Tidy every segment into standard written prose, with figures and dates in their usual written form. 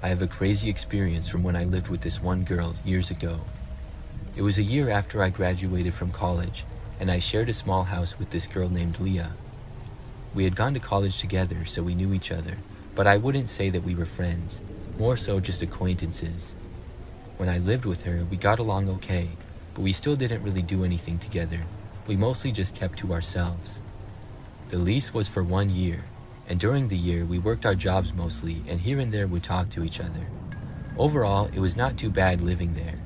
I have a crazy experience from when I lived with this one girl years ago. It was a year after I graduated from college, and I shared a small house with this girl named Leah. We had gone to college together, so we knew each other, but I wouldn't say that we were friends, more so just acquaintances. When I lived with her, we got along okay, but we still didn't really do anything together. We mostly just kept to ourselves. The lease was for 1 year, and during the year we worked our jobs mostly, and here and there we talked to each other. Overall, it was not too bad living there.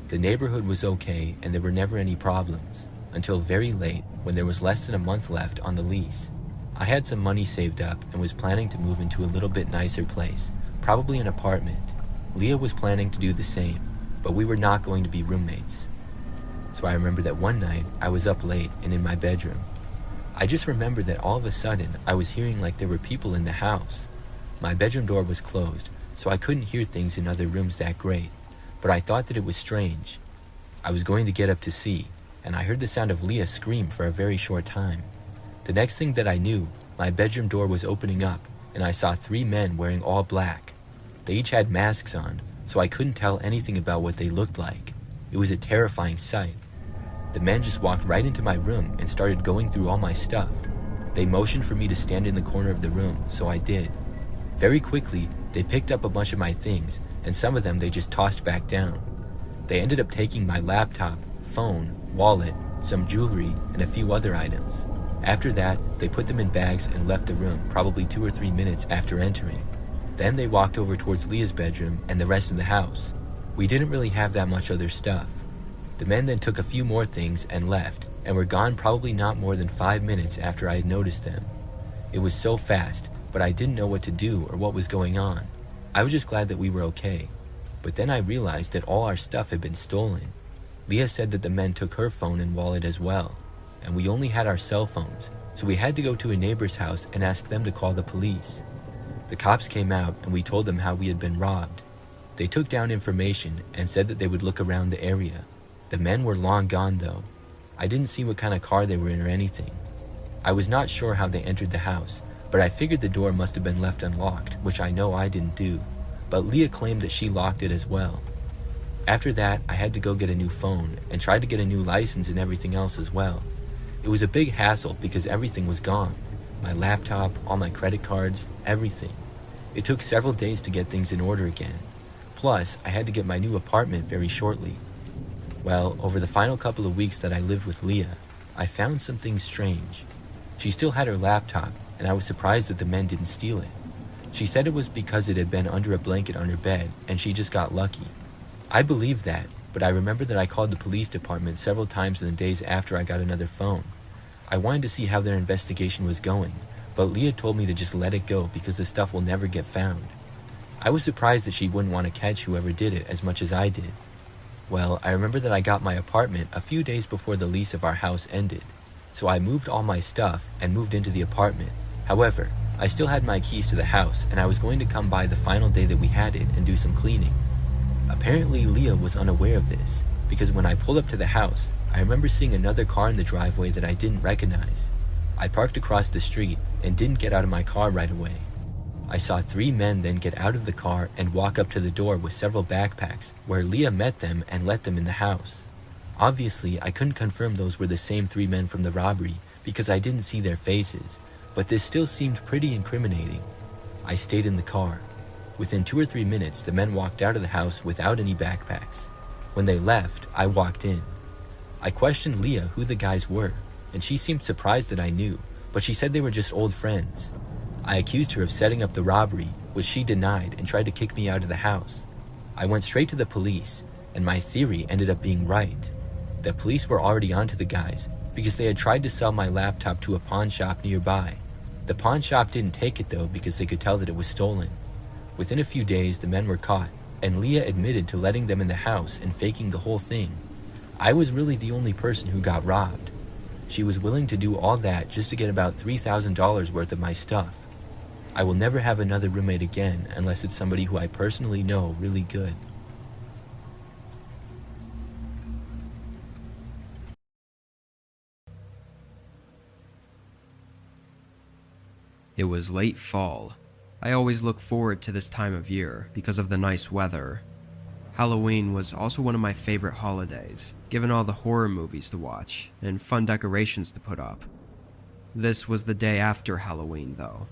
The neighborhood was okay, and there were never any problems, until very late when there was less than a month left on the lease. I had some money saved up and was planning to move into a little bit nicer place, probably an apartment. Leah was planning to do the same, but we were not going to be roommates. So I remember that one night I was up late and in my bedroom. I just remember that all of a sudden I was hearing like there were people in the house. My bedroom door was closed, so I couldn't hear things in other rooms that great, but I thought that it was strange. I was going to get up to see, and I heard the sound of Leah scream for a very short time. The next thing that I knew, my bedroom door was opening up, and I saw 3 men wearing all black. They each had masks on, so I couldn't tell anything about what they looked like. It was a terrifying sight. The men just walked right into my room and started going through all my stuff. They motioned for me to stand in the corner of the room, so I did. Very quickly, they picked up a bunch of my things, and some of them they just tossed back down. They ended up taking my laptop, phone, wallet, some jewelry, and a few other items. After that, they put them in bags and left the room probably 2 or 3 minutes after entering. Then they walked over towards Leah's bedroom and the rest of the house. We didn't really have that much other stuff. The men then took a few more things and left, and were gone probably not more than 5 minutes after I had noticed them. It was so fast, but I didn't know what to do or what was going on. I was just glad that we were okay. But then I realized that all our stuff had been stolen. Leah said that the men took her phone and wallet as well, and we only had our cell phones, so we had to go to a neighbor's house and ask them to call the police. The cops came out and we told them how we had been robbed. They took down information and said that they would look around the area. The men were long gone though. I didn't see what kind of car they were in or anything. I was not sure how they entered the house, but I figured the door must have been left unlocked, which I know I didn't do. But Leah claimed that she locked it as well. After that, I had to go get a new phone and tried to get a new license and everything else as well. It was a big hassle because everything was gone. My laptop, all my credit cards, everything. It took several days to get things in order again. Plus, I had to get my new apartment very shortly. Well, over the final couple of weeks that I lived with Leah, I found something strange. She still had her laptop, and I was surprised that the men didn't steal it. She said it was because it had been under a blanket on her bed, and she just got lucky. I believed that, but I remember that I called the police department several times in the days after I got another phone. I wanted to see how their investigation was going, but Leah told me to just let it go because the stuff will never get found. I was surprised that she wouldn't want to catch whoever did it as much as I did. Well, I remember that I got my apartment a few days before the lease of our house ended, so I moved all my stuff and moved into the apartment. However, I still had my keys to the house, and I was going to come by the final day that we had it and do some cleaning. Apparently, Leah was unaware of this, because when I pulled up to the house, I remember seeing another car in the driveway that I didn't recognize. I parked across the street and didn't get out of my car right away. I saw 3 men then get out of the car and walk up to the door with several backpacks, where Leah met them and let them in the house. Obviously, I couldn't confirm those were the same 3 men from the robbery because I didn't see their faces, but this still seemed pretty incriminating. I stayed in the car. Within 2 or 3 minutes, the men walked out of the house without any backpacks. When they left, I walked in. I questioned Leah who the guys were, and she seemed surprised that I knew, but she said they were just old friends. I accused her of setting up the robbery, which she denied and tried to kick me out of the house. I went straight to the police, and my theory ended up being right. The police were already onto the guys because they had tried to sell my laptop to a pawn shop nearby. The pawn shop didn't take it though because they could tell that it was stolen. Within a few days, the men were caught, and Leah admitted to letting them in the house and faking the whole thing. I was really the only person who got robbed. She was willing to do all that just to get about $3,000 worth of my stuff. I will never have another roommate again unless it's somebody who I personally know really good. It was late fall, I always look forward to this time of year because of the nice weather. Halloween was also one of my favorite holidays, given all the horror movies to watch and fun decorations to put up. This was the day after Halloween, though.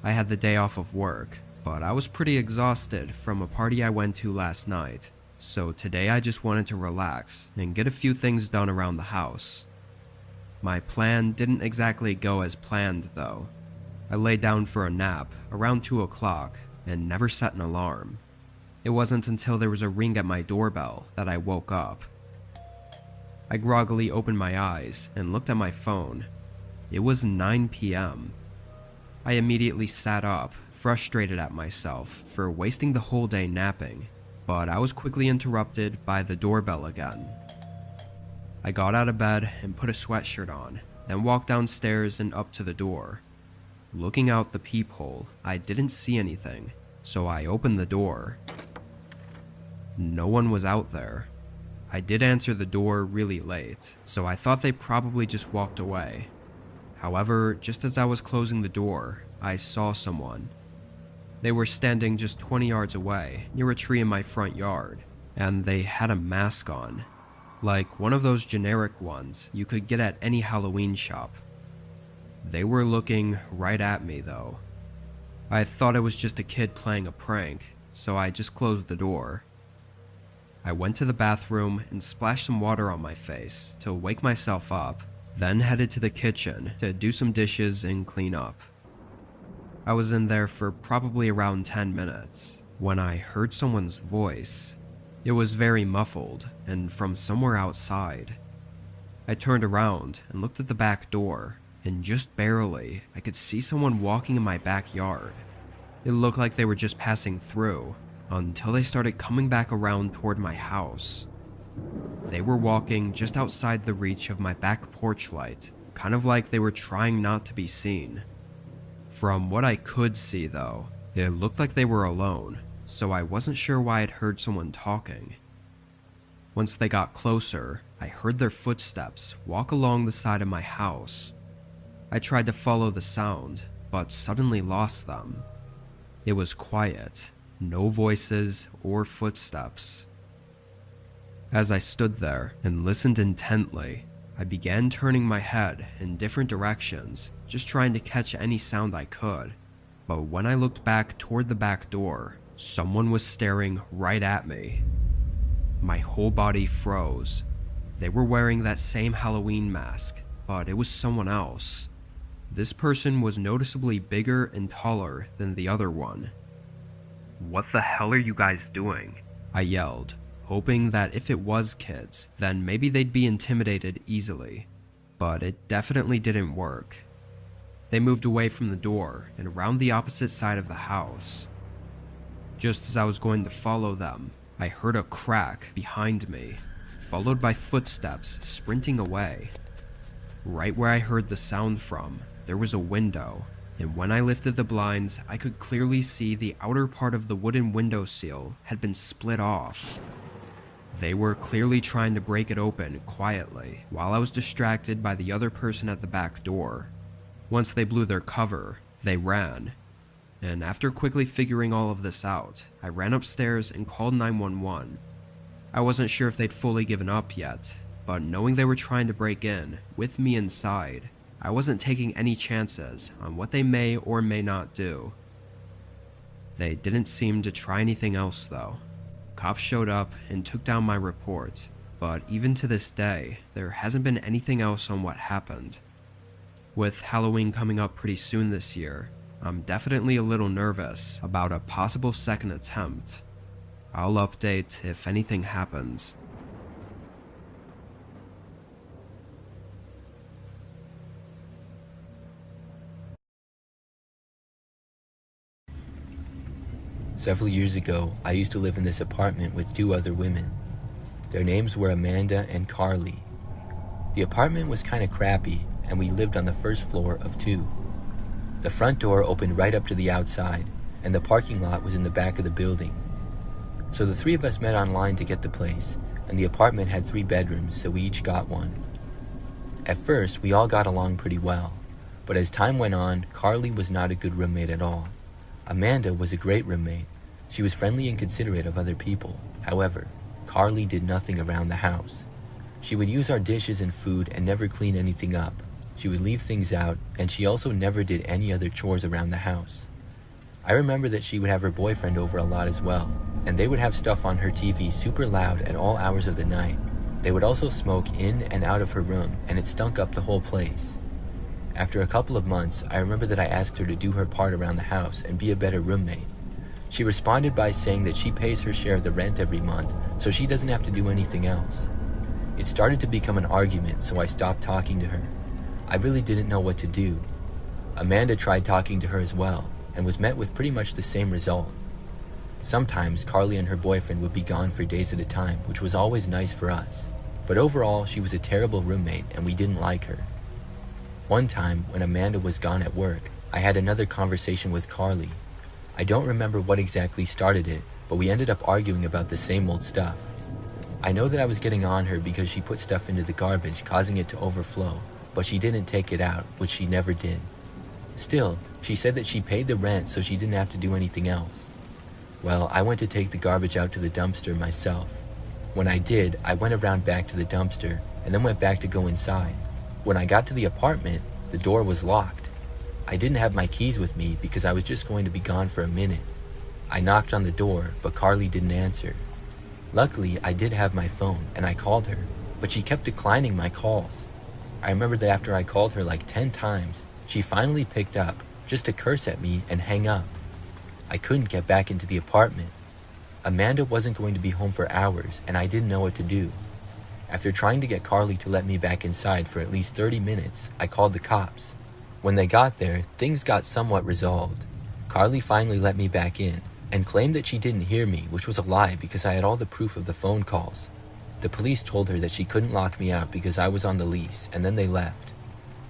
I had the day off of work, but I was pretty exhausted from a party I went to last night, so today I just wanted to relax and get a few things done around the house. My plan didn't exactly go as planned, though. I laid down for a nap around 2 o'clock and never set an alarm. It wasn't until there was a ring at my doorbell that I woke up. I groggily opened my eyes and looked at my phone. It was 9 p.m. I immediately sat up, frustrated at myself for wasting the whole day napping, but I was quickly interrupted by the doorbell again. I got out of bed and put a sweatshirt on, then walked downstairs and up to the door. Looking out the peephole, I didn't see anything, so I opened the door. No one was out there. I did answer the door really late, so I thought they probably just walked away. However, just as I was closing the door, I saw someone. They were standing just 20 yards away, near a tree in my front yard, and they had a mask on. Like one of those generic ones you could get at any Halloween shop. They were looking right at me, though. I thought it was just a kid playing a prank, so I just closed the door. I went to the bathroom and splashed some water on my face to wake myself up, then headed to the kitchen to do some dishes and clean up. I was in there for probably around 10 minutes when I heard someone's voice. It was very muffled and from somewhere outside. I turned around and looked at the back door, and just barely, I could see someone walking in my backyard. It looked like they were just passing through, until they started coming back around toward my house. They were walking just outside the reach of my back porch light, kind of like they were trying not to be seen. From what I could see, though, it looked like they were alone, so I wasn't sure why I'd heard someone talking. Once they got closer, I heard their footsteps walk along the side of my house. I tried to follow the sound, but suddenly lost them. It was quiet, no voices or footsteps. As I stood there and listened intently, I began turning my head in different directions, just trying to catch any sound I could. But when I looked back toward the back door, someone was staring right at me. My whole body froze. They were wearing that same Halloween mask, but it was someone else. This person was noticeably bigger and taller than the other one. "What the hell are you guys doing?" I yelled, hoping that if it was kids, then maybe they'd be intimidated easily. But it definitely didn't work. They moved away from the door and around the opposite side of the house. Just as I was going to follow them, I heard a crack behind me, followed by footsteps sprinting away. Right where I heard the sound from, there was a window, and when I lifted the blinds, I could clearly see the outer part of the wooden windowsill had been split off. They were clearly trying to break it open quietly, while I was distracted by the other person at the back door. Once they blew their cover, they ran. And after quickly figuring all of this out, I ran upstairs and called 911. I wasn't sure if they'd fully given up yet, but knowing they were trying to break in, with me inside, I wasn't taking any chances on what they may or may not do. They didn't seem to try anything else, though. Cops showed up and took down my report, but even to this day, there hasn't been anything else on what happened. With Halloween coming up pretty soon this year, I'm definitely a little nervous about a possible second attempt. I'll update if anything happens. Several years ago, I used to live in this apartment with 2 other women. Their names were Amanda and Carly. The apartment was kind of crappy, and we lived on the first floor of 2. The front door opened right up to the outside, and the parking lot was in the back of the building. So the 3 of us met online to get the place, and the apartment had 3 bedrooms, so we each got one. At first, we all got along pretty well, but as time went on, Carly was not a good roommate at all. Amanda was a great roommate. She was friendly and considerate of other people. However, Carly did nothing around the house. She would use our dishes and food and never clean anything up. She would leave things out, and she also never did any other chores around the house. I remember that she would have her boyfriend over a lot as well, and they would have stuff on her TV super loud at all hours of the night. They would also smoke in and out of her room, and it stunk up the whole place. After a couple of months, I remember that I asked her to do her part around the house and be a better roommate. She responded by saying that she pays her share of the rent every month, so she doesn't have to do anything else. It started to become an argument, so I stopped talking to her. I really didn't know what to do. Amanda tried talking to her as well, and was met with pretty much the same result. Sometimes Carly and her boyfriend would be gone for days at a time, which was always nice for us. But overall, she was a terrible roommate and we didn't like her. One time, when Amanda was gone at work, I had another conversation with Carly. I don't remember what exactly started it, but we ended up arguing about the same old stuff. I know that I was getting on her because she put stuff into the garbage, causing it to overflow, but she didn't take it out, which she never did. Still, she said that she paid the rent so she didn't have to do anything else. Well, I went to take the garbage out to the dumpster myself. When I did, I went around back to the dumpster and then went back to go inside. When I got to the apartment, the door was locked. I didn't have my keys with me because I was just going to be gone for a minute. I knocked on the door, but Carly didn't answer. Luckily, I did have my phone and I called her, but she kept declining my calls. I remember that after I called her like 10 times, she finally picked up, just to curse at me and hang up. I couldn't get back into the apartment. Amanda wasn't going to be home for hours, and I didn't know what to do. After trying to get Carly to let me back inside for at least 30 minutes, I called the cops. When they got there, things got somewhat resolved. Carly finally let me back in, and claimed that she didn't hear me, which was a lie because I had all the proof of the phone calls. The police told her that she couldn't lock me out because I was on the lease, and then they left.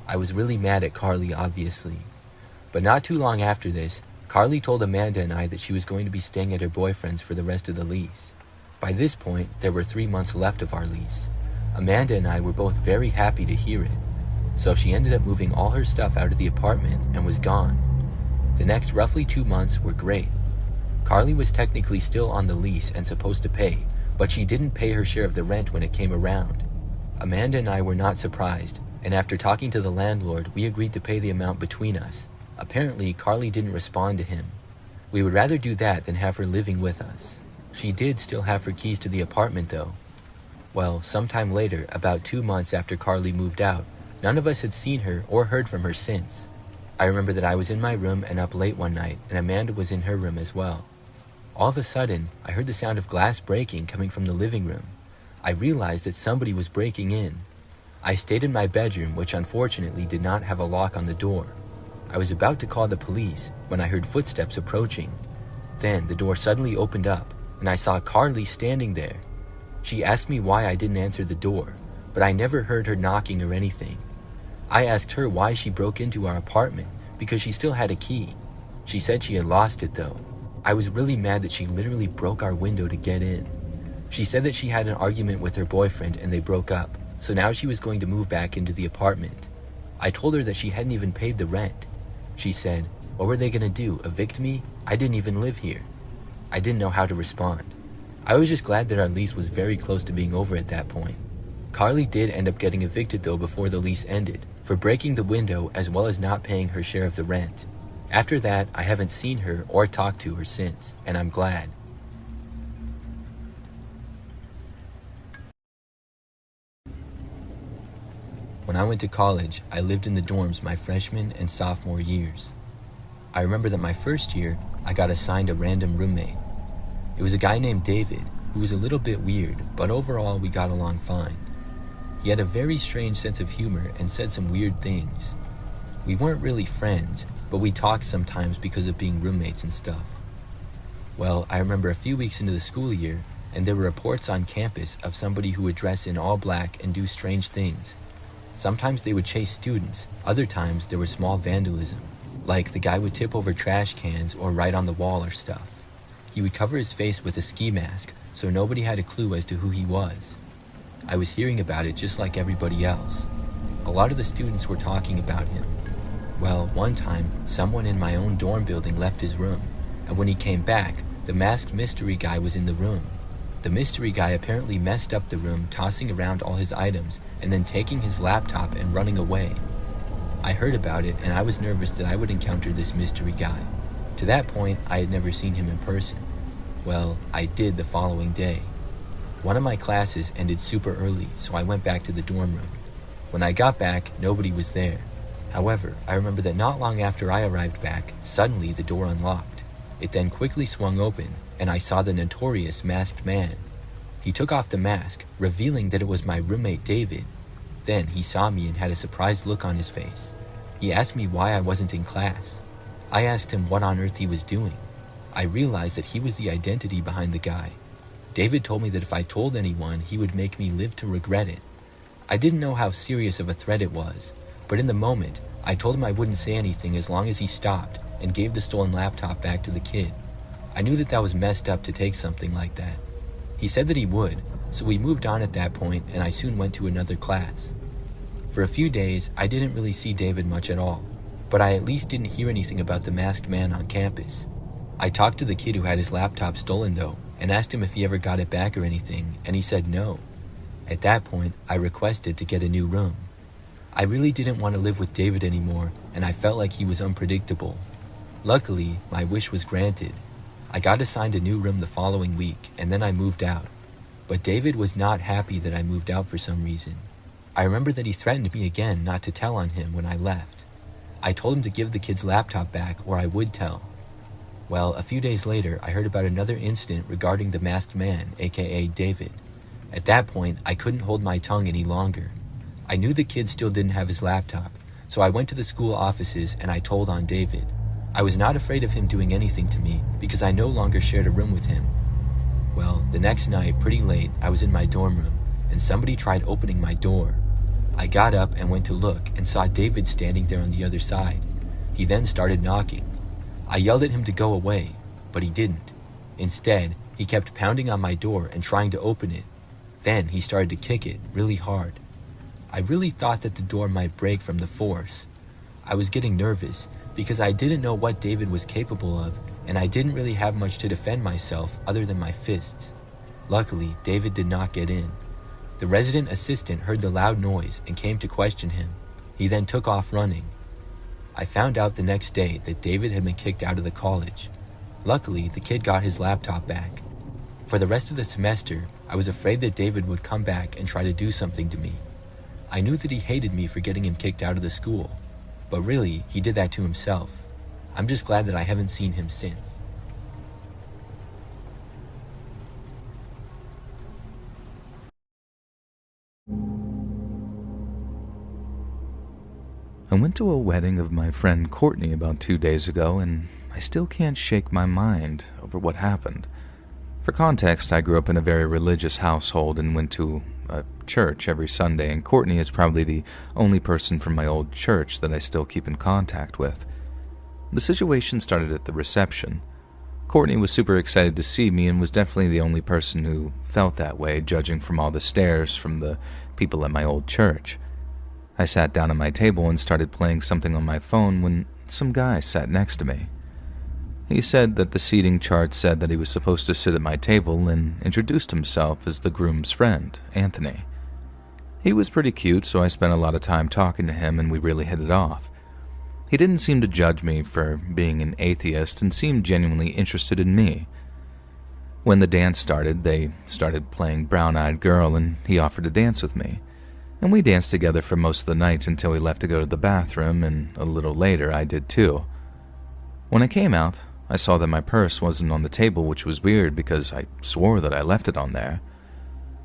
I was really mad at Carly, obviously. But not too long after this, Carly told Amanda and I that she was going to be staying at her boyfriend's for the rest of the lease. By this point, there were 3 months left of our lease. Amanda and I were both very happy to hear it. So she ended up moving all her stuff out of the apartment and was gone. The next roughly 2 months were great. Carly was technically still on the lease and supposed to pay, but she didn't pay her share of the rent when it came around. Amanda and I were not surprised, and after talking to the landlord, we agreed to pay the amount between us. Apparently, Carly didn't respond to him. We would rather do that than have her living with us. She did still have her keys to the apartment though. Well, sometime later, about 2 months after Carly moved out, none of us had seen her or heard from her since. I remember that I was in my room and up late one night, and Amanda was in her room as well. All of a sudden, I heard the sound of glass breaking coming from the living room. I realized that somebody was breaking in. I stayed in my bedroom, which unfortunately did not have a lock on the door. I was about to call the police when I heard footsteps approaching. Then the door suddenly opened up, and I saw Carly standing there. She asked me why I didn't answer the door, but I never heard her knocking or anything. I asked her why she broke into our apartment, because she still had a key. She said she had lost it though. I was really mad that she literally broke our window to get in. She said that she had an argument with her boyfriend and they broke up, so now she was going to move back into the apartment. I told her that she hadn't even paid the rent. She said, "What were they gonna do, evict me? I didn't even live here." I didn't know how to respond. I was just glad that our lease was very close to being over at that point. Carly did end up getting evicted though before the lease ended, for breaking the window as well as not paying her share of the rent. After that, I haven't seen her or talked to her since, and I'm glad. When I went to college, I lived in the dorms my freshman and sophomore years. I remember that my first year, I got assigned a random roommate. It was a guy named David, who was a little bit weird, but overall we got along fine. He had a very strange sense of humor and said some weird things. We weren't really friends, but we talked sometimes because of being roommates and stuff. Well, I remember a few weeks into the school year, and there were reports on campus of somebody who would dress in all black and do strange things. Sometimes they would chase students, other times there was small vandalism, like the guy would tip over trash cans or write on the wall or stuff. He would cover his face with a ski mask, so nobody had a clue as to who he was. I was hearing about it just like everybody else. A lot of the students were talking about him. Well, one time, someone in my own dorm building left his room, and when he came back, the masked mystery guy was in the room. The mystery guy apparently messed up the room, tossing around all his items and then taking his laptop and running away. I heard about it and I was nervous that I would encounter this mystery guy. To that point, I had never seen him in person. Well, I did the following day. One of my classes ended super early, so I went back to the dorm room. When I got back, nobody was there. However, I remember that not long after I arrived back, suddenly the door unlocked. It then quickly swung open, and I saw the notorious masked man. He took off the mask, revealing that it was my roommate David. Then he saw me and had a surprised look on his face. He asked me why I wasn't in class. I asked him what on earth he was doing. I realized that he was the identity behind the guy. David told me that if I told anyone, he would make me live to regret it. I didn't know how serious of a threat it was, but in the moment, I told him I wouldn't say anything as long as he stopped and gave the stolen laptop back to the kid. I knew that was messed up to take something like that. He said that he would, so we moved on at that point and I soon went to another class. For a few days, I didn't really see David much at all, but I at least didn't hear anything about the masked man on campus. I talked to the kid who had his laptop stolen though, and asked him if he ever got it back or anything, and he said no. At that point, I requested to get a new room. I really didn't want to live with David anymore, and I felt like he was unpredictable. Luckily, my wish was granted. I got assigned a new room the following week, and then I moved out. But David was not happy that I moved out for some reason. I remember that he threatened me again not to tell on him when I left. I told him to give the kid's laptop back or I would tell. Well, a few days later, I heard about another incident regarding the masked man, aka David. At that point, I couldn't hold my tongue any longer. I knew the kid still didn't have his laptop, so I went to the school offices and I told on David. I was not afraid of him doing anything to me because I no longer shared a room with him. Well, the next night, pretty late, I was in my dorm room and somebody tried opening my door. I got up and went to look and saw David standing there on the other side. He then started knocking. I yelled at him to go away, but he didn't. Instead, he kept pounding on my door and trying to open it. Then he started to kick it really hard. I really thought that the door might break from the force. I was getting nervous because I didn't know what David was capable of, and I didn't really have much to defend myself other than my fists. Luckily, David did not get in. The resident assistant heard the loud noise and came to question him. He then took off running. I found out the next day that David had been kicked out of the college. Luckily, the kid got his laptop back. For the rest of the semester, I was afraid that David would come back and try to do something to me. I knew that he hated me for getting him kicked out of the school, but really, he did that to himself. I'm just glad that I haven't seen him since. I went to a wedding of my friend Courtney about 2 days ago, and I still can't shake my mind over what happened. For context, I grew up in a very religious household and went to a church every Sunday, and Courtney is probably the only person from my old church that I still keep in contact with. The situation started at the reception. Courtney was super excited to see me and was definitely the only person who felt that way, judging from all the stares from the people at my old church. I sat down at my table and started playing something on my phone when some guy sat next to me. He said that the seating chart said that he was supposed to sit at my table and introduced himself as the groom's friend, Anthony. He was pretty cute, so I spent a lot of time talking to him and we really hit it off. He didn't seem to judge me for being an atheist and seemed genuinely interested in me. When the dance started, they started playing Brown Eyed Girl and he offered to dance with me. And we danced together for most of the night until we left to go to the bathroom, and a little later I did too. When I came out, I saw that my purse wasn't on the table, which was weird because I swore that I left it on there.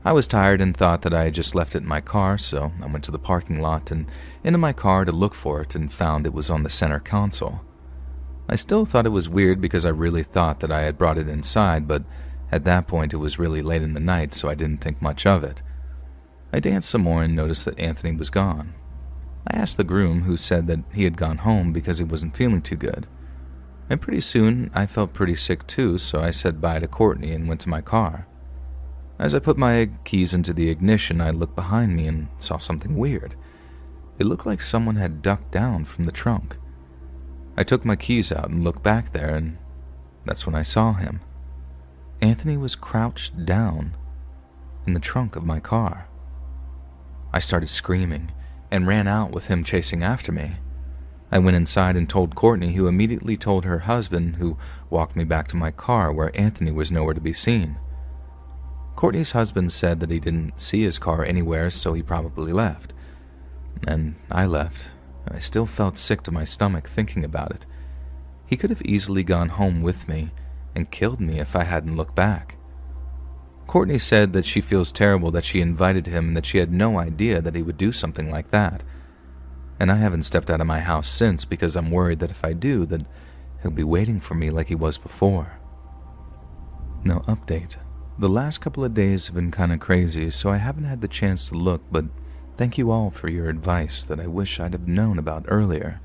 I was tired and thought that I had just left it in my car, so I went to the parking lot and into my car to look for it and found it was on the center console. I still thought it was weird because I really thought that I had brought it inside, but at that point it was really late in the night, so I didn't think much of it. I danced some more and noticed that Anthony was gone. I asked the groom, who said that he had gone home because he wasn't feeling too good. And pretty soon, I felt pretty sick too, so I said bye to Courtney and went to my car. As I put my keys into the ignition, I looked behind me and saw something weird. It looked like someone had ducked down from the trunk. I took my keys out and looked back there, and that's when I saw him. Anthony was crouched down in the trunk of my car. I started screaming and ran out with him chasing after me. I went inside and told Courtney, who immediately told her husband, who walked me back to my car where Anthony was nowhere to be seen. Courtney's husband said that he didn't see his car anywhere, so he probably left. And I left, and I still felt sick to my stomach thinking about it. He could have easily gone home with me and killed me if I hadn't looked back. Courtney said that she feels terrible that she invited him and that she had no idea that he would do something like that. And I haven't stepped out of my house since because I'm worried that if I do, that he'll be waiting for me like he was before. No update. The last couple of days have been kinda crazy, so I haven't had the chance to look, but thank you all for your advice that I wish I'd have known about earlier.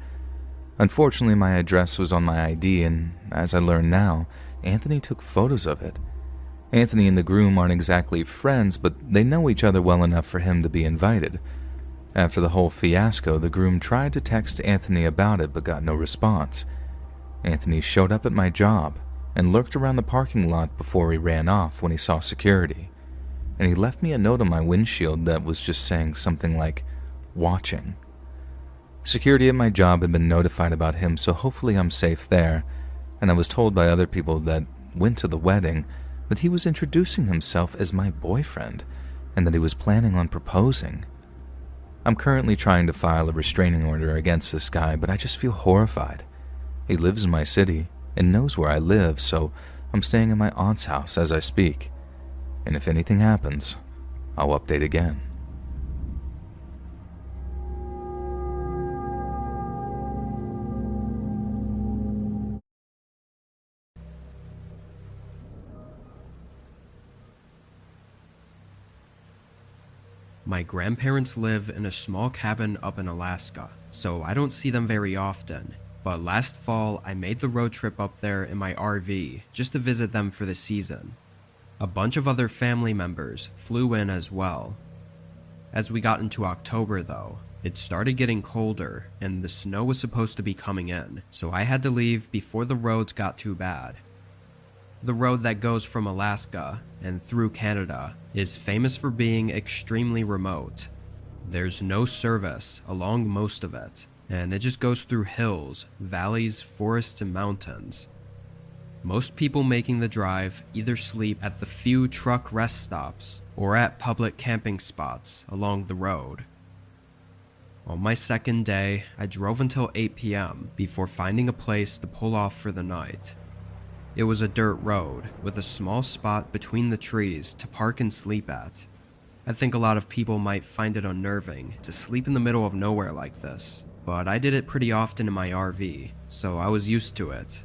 Unfortunately, my address was on my ID, and as I learn now, Anthony took photos of it. Anthony and the groom aren't exactly friends, but they know each other well enough for him to be invited. After the whole fiasco, the groom tried to text Anthony about it but got no response. Anthony showed up at my job and lurked around the parking lot before he ran off when he saw security. And he left me a note on my windshield that was just saying something like, "Watching." Security at my job had been notified about him, so hopefully I'm safe there, and I was told by other people that went to the wedding that he was introducing himself as my boyfriend and that he was planning on proposing. I'm currently trying to file a restraining order against this guy, but I just feel horrified. He lives in my city and knows where I live, so I'm staying in my aunt's house as I speak. And if anything happens, I'll update again. My grandparents live in a small cabin up in Alaska, so I don't see them very often. But last fall, I made the road trip up there in my RV just to visit them for the season. A bunch of other family members flew in as well. As we got into October though, it started getting colder and the snow was supposed to be coming in, so I had to leave before the roads got too bad. The road that goes from Alaska and through Canada is famous for being extremely remote. There's no service along most of it, and it just goes through hills, valleys, forests, and mountains. Most people making the drive either sleep at the few truck rest stops or at public camping spots along the road. On my second day, I drove until 8 p.m. before finding a place to pull off for the night. It was a dirt road with a small spot between the trees to park and sleep at. I think a lot of people might find it unnerving to sleep in the middle of nowhere like this, but I did it pretty often in my RV, so I was used to it.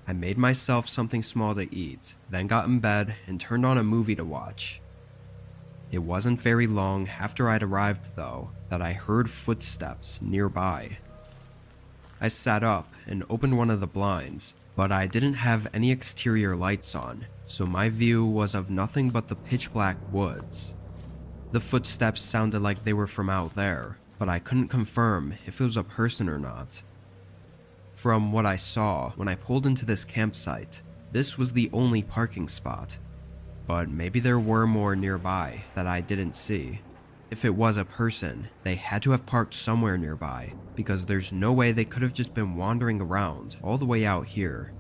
I made myself something small to eat, then got in bed and turned on a movie to watch. It wasn't very long after I'd arrived though that I heard footsteps nearby. I sat up and opened one of the blinds, but I didn't have any exterior lights on, so my view was of nothing but the pitch-black woods. The footsteps sounded like they were from out there, but I couldn't confirm if it was a person or not. From what I saw when I pulled into this campsite, this was the only parking spot, but maybe there were more nearby that I didn't see. If it was a person, they had to have parked somewhere nearby, because there's no way they could have just been wandering around all the way out here.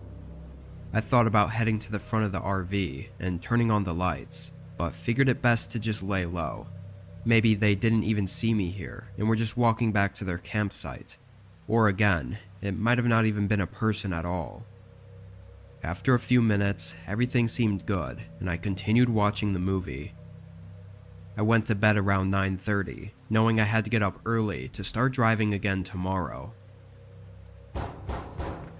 I thought about heading to the front of the RV and turning on the lights, but figured it best to just lay low. Maybe they didn't even see me here and were just walking back to their campsite. Or again, it might have not even been a person at all. After a few minutes, everything seemed good, and I continued watching the movie. I went to bed around 9:30, knowing I had to get up early to start driving again tomorrow.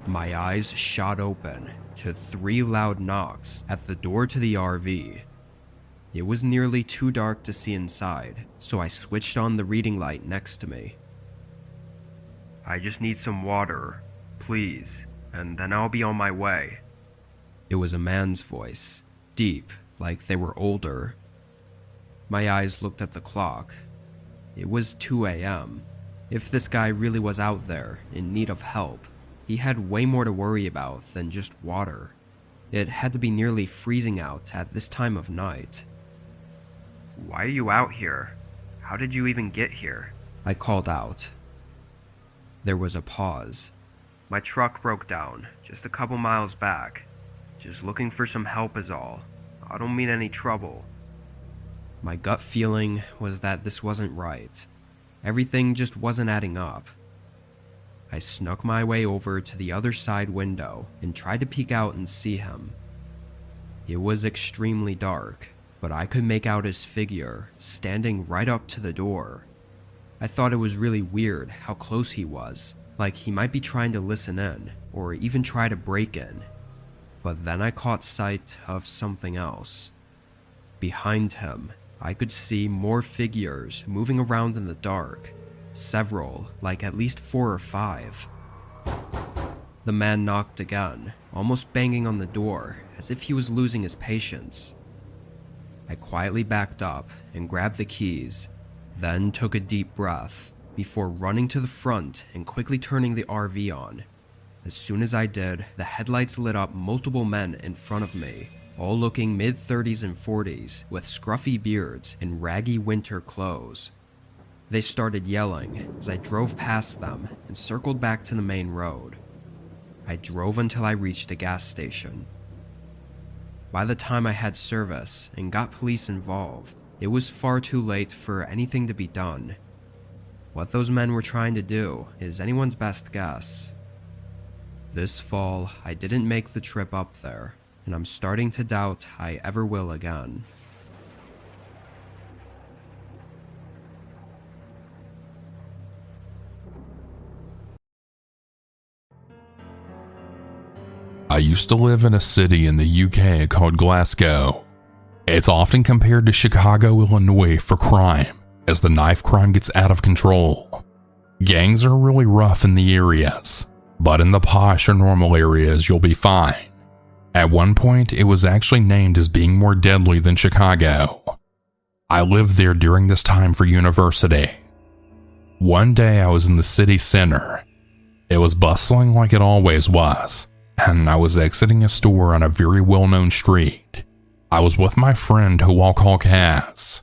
My eyes shot open to 3 loud knocks at the door to the RV. It was nearly too dark to see inside, so I switched on the reading light next to me. "I just need some water, please, and then I'll be on my way." It was a man's voice, deep, like they were older. My eyes looked at the clock. It was 2 a.m. If this guy really was out there, in need of help, he had way more to worry about than just water. It had to be nearly freezing out at this time of night. "Why are you out here? How did you even get here?" I called out. There was a pause. "My truck broke down, just a couple miles back. Just looking for some help is all. I don't mean any trouble." My gut feeling was that this wasn't right. Everything just wasn't adding up. I snuck my way over to the other side window and tried to peek out and see him. It was extremely dark, but I could make out his figure standing right up to the door. I thought it was really weird how close he was, like he might be trying to listen in, or even try to break in. But then I caught sight of something else. Behind him, I could see more figures moving around in the dark, several, like at least 4 or 5. The man knocked again, almost banging on the door, as if he was losing his patience. I quietly backed up and grabbed the keys, then took a deep breath, before running to the front and quickly turning the RV on. As soon as I did, the headlights lit up multiple men in front of me, all looking mid-30s and 40s, with scruffy beards and raggy winter clothes. They started yelling as I drove past them and circled back to the main road. I drove until I reached a gas station. By the time I had service and got police involved, it was far too late for anything to be done. What those men were trying to do is anyone's best guess. This fall, I didn't make the trip up there, and I'm starting to doubt I ever will again. I used to live in a city in the UK called Glasgow. It's often compared to Chicago, Illinois for crime, as the knife crime gets out of control. Gangs are really rough in the areas, but in the posh or normal areas you'll be fine. At one point, it was actually named as being more deadly than Chicago. I lived there during this time for university. One day I was in the city center. It was bustling like it always was, and I was exiting a store on a very well-known street. I was with my friend who I'll call Kaz.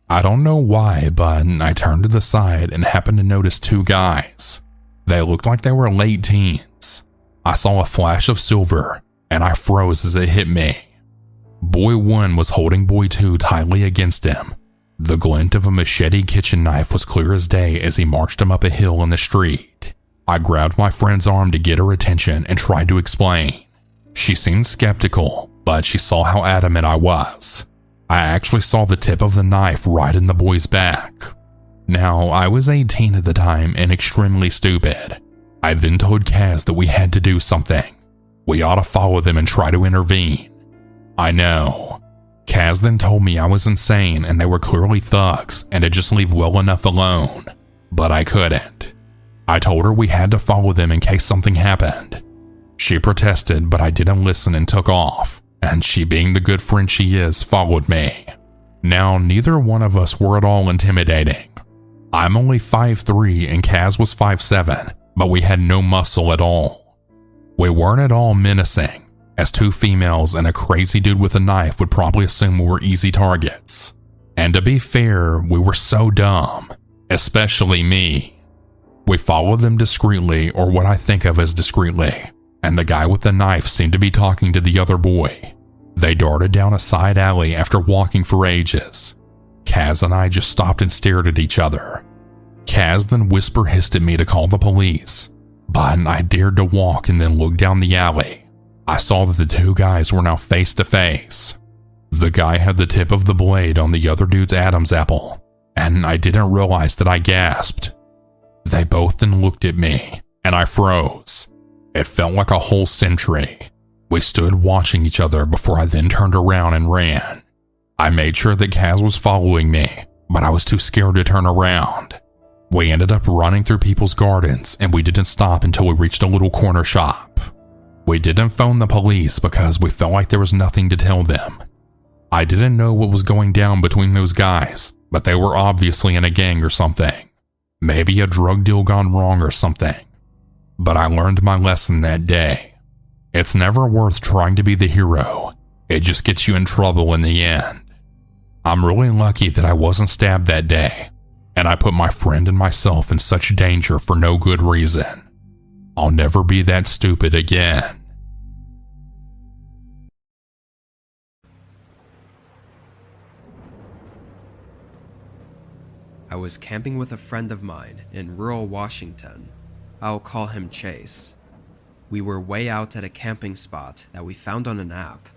I don't know why, but I turned to the side and happened to notice 2 guys. They looked like they were late teens. I saw a flash of silver, and I froze as it hit me. Boy 1 was holding Boy 2 tightly against him. The glint of a machete kitchen knife was clear as day as he marched him up a hill in the street. I grabbed my friend's arm to get her attention and tried to explain. She seemed skeptical, but she saw how adamant I was. I actually saw the tip of the knife right in the boy's back. Now, I was 18 at the time and extremely stupid. I then told Kaz that we had to do something. We ought to follow them and try to intervene. I know. Kaz then told me I was insane and they were clearly thugs and to just leave well enough alone. But I couldn't. I told her we had to follow them in case something happened. She protested, but I didn't listen and took off, and she, being the good friend she is, followed me. Now, neither one of us were at all intimidating. I'm only 5'3" and Kaz was 5'7", but we had no muscle at all. We weren't at all menacing, as 2 females and a crazy dude with a knife would probably assume we were easy targets. And to be fair, we were so dumb, especially me. We followed them discreetly, or what I think of as discreetly, and the guy with the knife seemed to be talking to the other boy. They darted down a side alley after walking for ages. Kaz and I just stopped and stared at each other. Kaz then whisper-hissed at me to call the police, but I dared to walk and then look down the alley. I saw that the 2 guys were now face to face. The guy had the tip of the blade on the other dude's Adam's apple, and I didn't realize that I gasped. They both then looked at me, and I froze. It felt like a whole century. We stood watching each other before I then turned around and ran. I made sure that Kaz was following me, but I was too scared to turn around. We ended up running through people's gardens, and we didn't stop until we reached a little corner shop. We didn't phone the police because we felt like there was nothing to tell them. I didn't know what was going down between those guys, but they were obviously in a gang or something. Maybe a drug deal gone wrong or something. But I learned my lesson that day. It's never worth trying to be the hero. It just gets you in trouble in the end. I'm really lucky that I wasn't stabbed that day, and I put my friend and myself in such danger for no good reason. I'll never be that stupid again. I was camping with a friend of mine in rural Washington. I'll call him Chase. We were way out at a camping spot that we found on an app.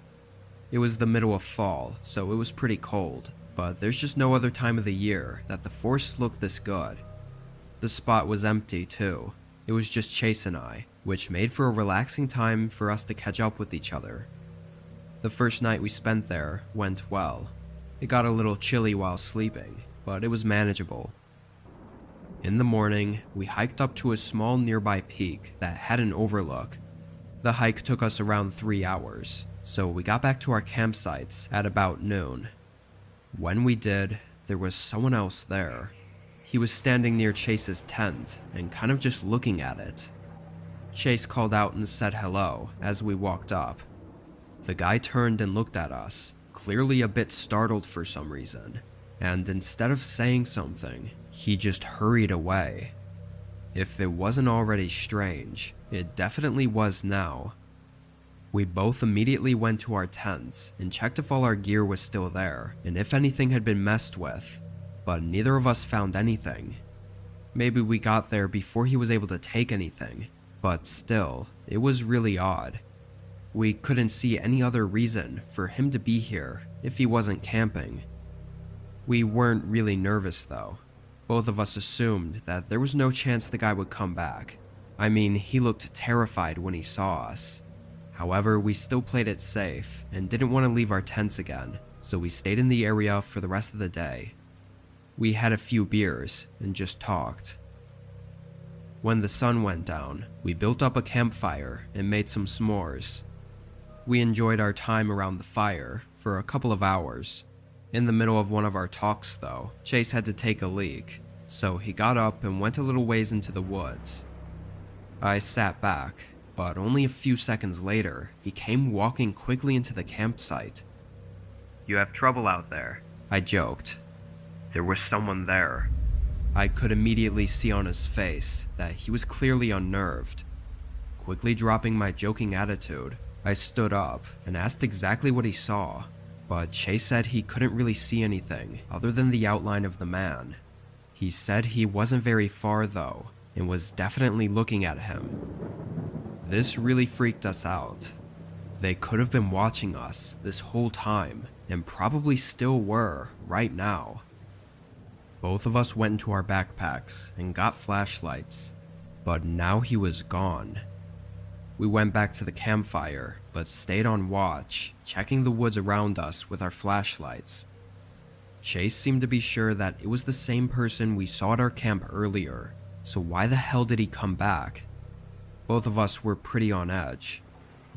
It was the middle of fall, so it was pretty cold, but there's just no other time of the year that the forests look this good. The spot was empty too. It was just Chase and I, which made for a relaxing time for us to catch up with each other. The first night we spent there went well. It got a little chilly while sleeping, but it was manageable. In the morning, we hiked up to a small nearby peak that had an overlook. The hike took us around 3 hours, so we got back to our campsites at about noon. When we did, there was someone else there. He was standing near Chase's tent and kind of just looking at it. Chase called out and said hello as we walked up. The guy turned and looked at us, clearly a bit startled for some reason, and instead of saying something, he just hurried away. If it wasn't already strange, it definitely was now. We both immediately went to our tents and checked if all our gear was still there and if anything had been messed with, but neither of us found anything. Maybe we got there before he was able to take anything, but still, it was really odd. We couldn't see any other reason for him to be here if he wasn't camping. We weren't really nervous though. Both of us assumed that there was no chance the guy would come back. I mean, he looked terrified when he saw us. However, we still played it safe and didn't want to leave our tents again, so we stayed in the area for the rest of the day. We had a few beers and just talked. When the sun went down, we built up a campfire and made some s'mores. We enjoyed our time around the fire for a couple of hours. In the middle of one of our talks though, Chase had to take a leak, so he got up and went a little ways into the woods. I sat back, but only a few seconds later, he came walking quickly into the campsite. "You have trouble out there," I joked. There was someone there. I could immediately see on his face that he was clearly unnerved. Quickly dropping my joking attitude, I stood up and asked exactly what he saw, but Chase said he couldn't really see anything other than the outline of the man. He said he wasn't very far though, and was definitely looking at him. This really freaked us out. They could have been watching us this whole time, and probably still were right now. Both of us went into our backpacks and got flashlights, but now he was gone. We went back to the campfire, but stayed on watch, checking the woods around us with our flashlights. Chase seemed to be sure that it was the same person we saw at our camp earlier, so why the hell did he come back? Both of us were pretty on edge.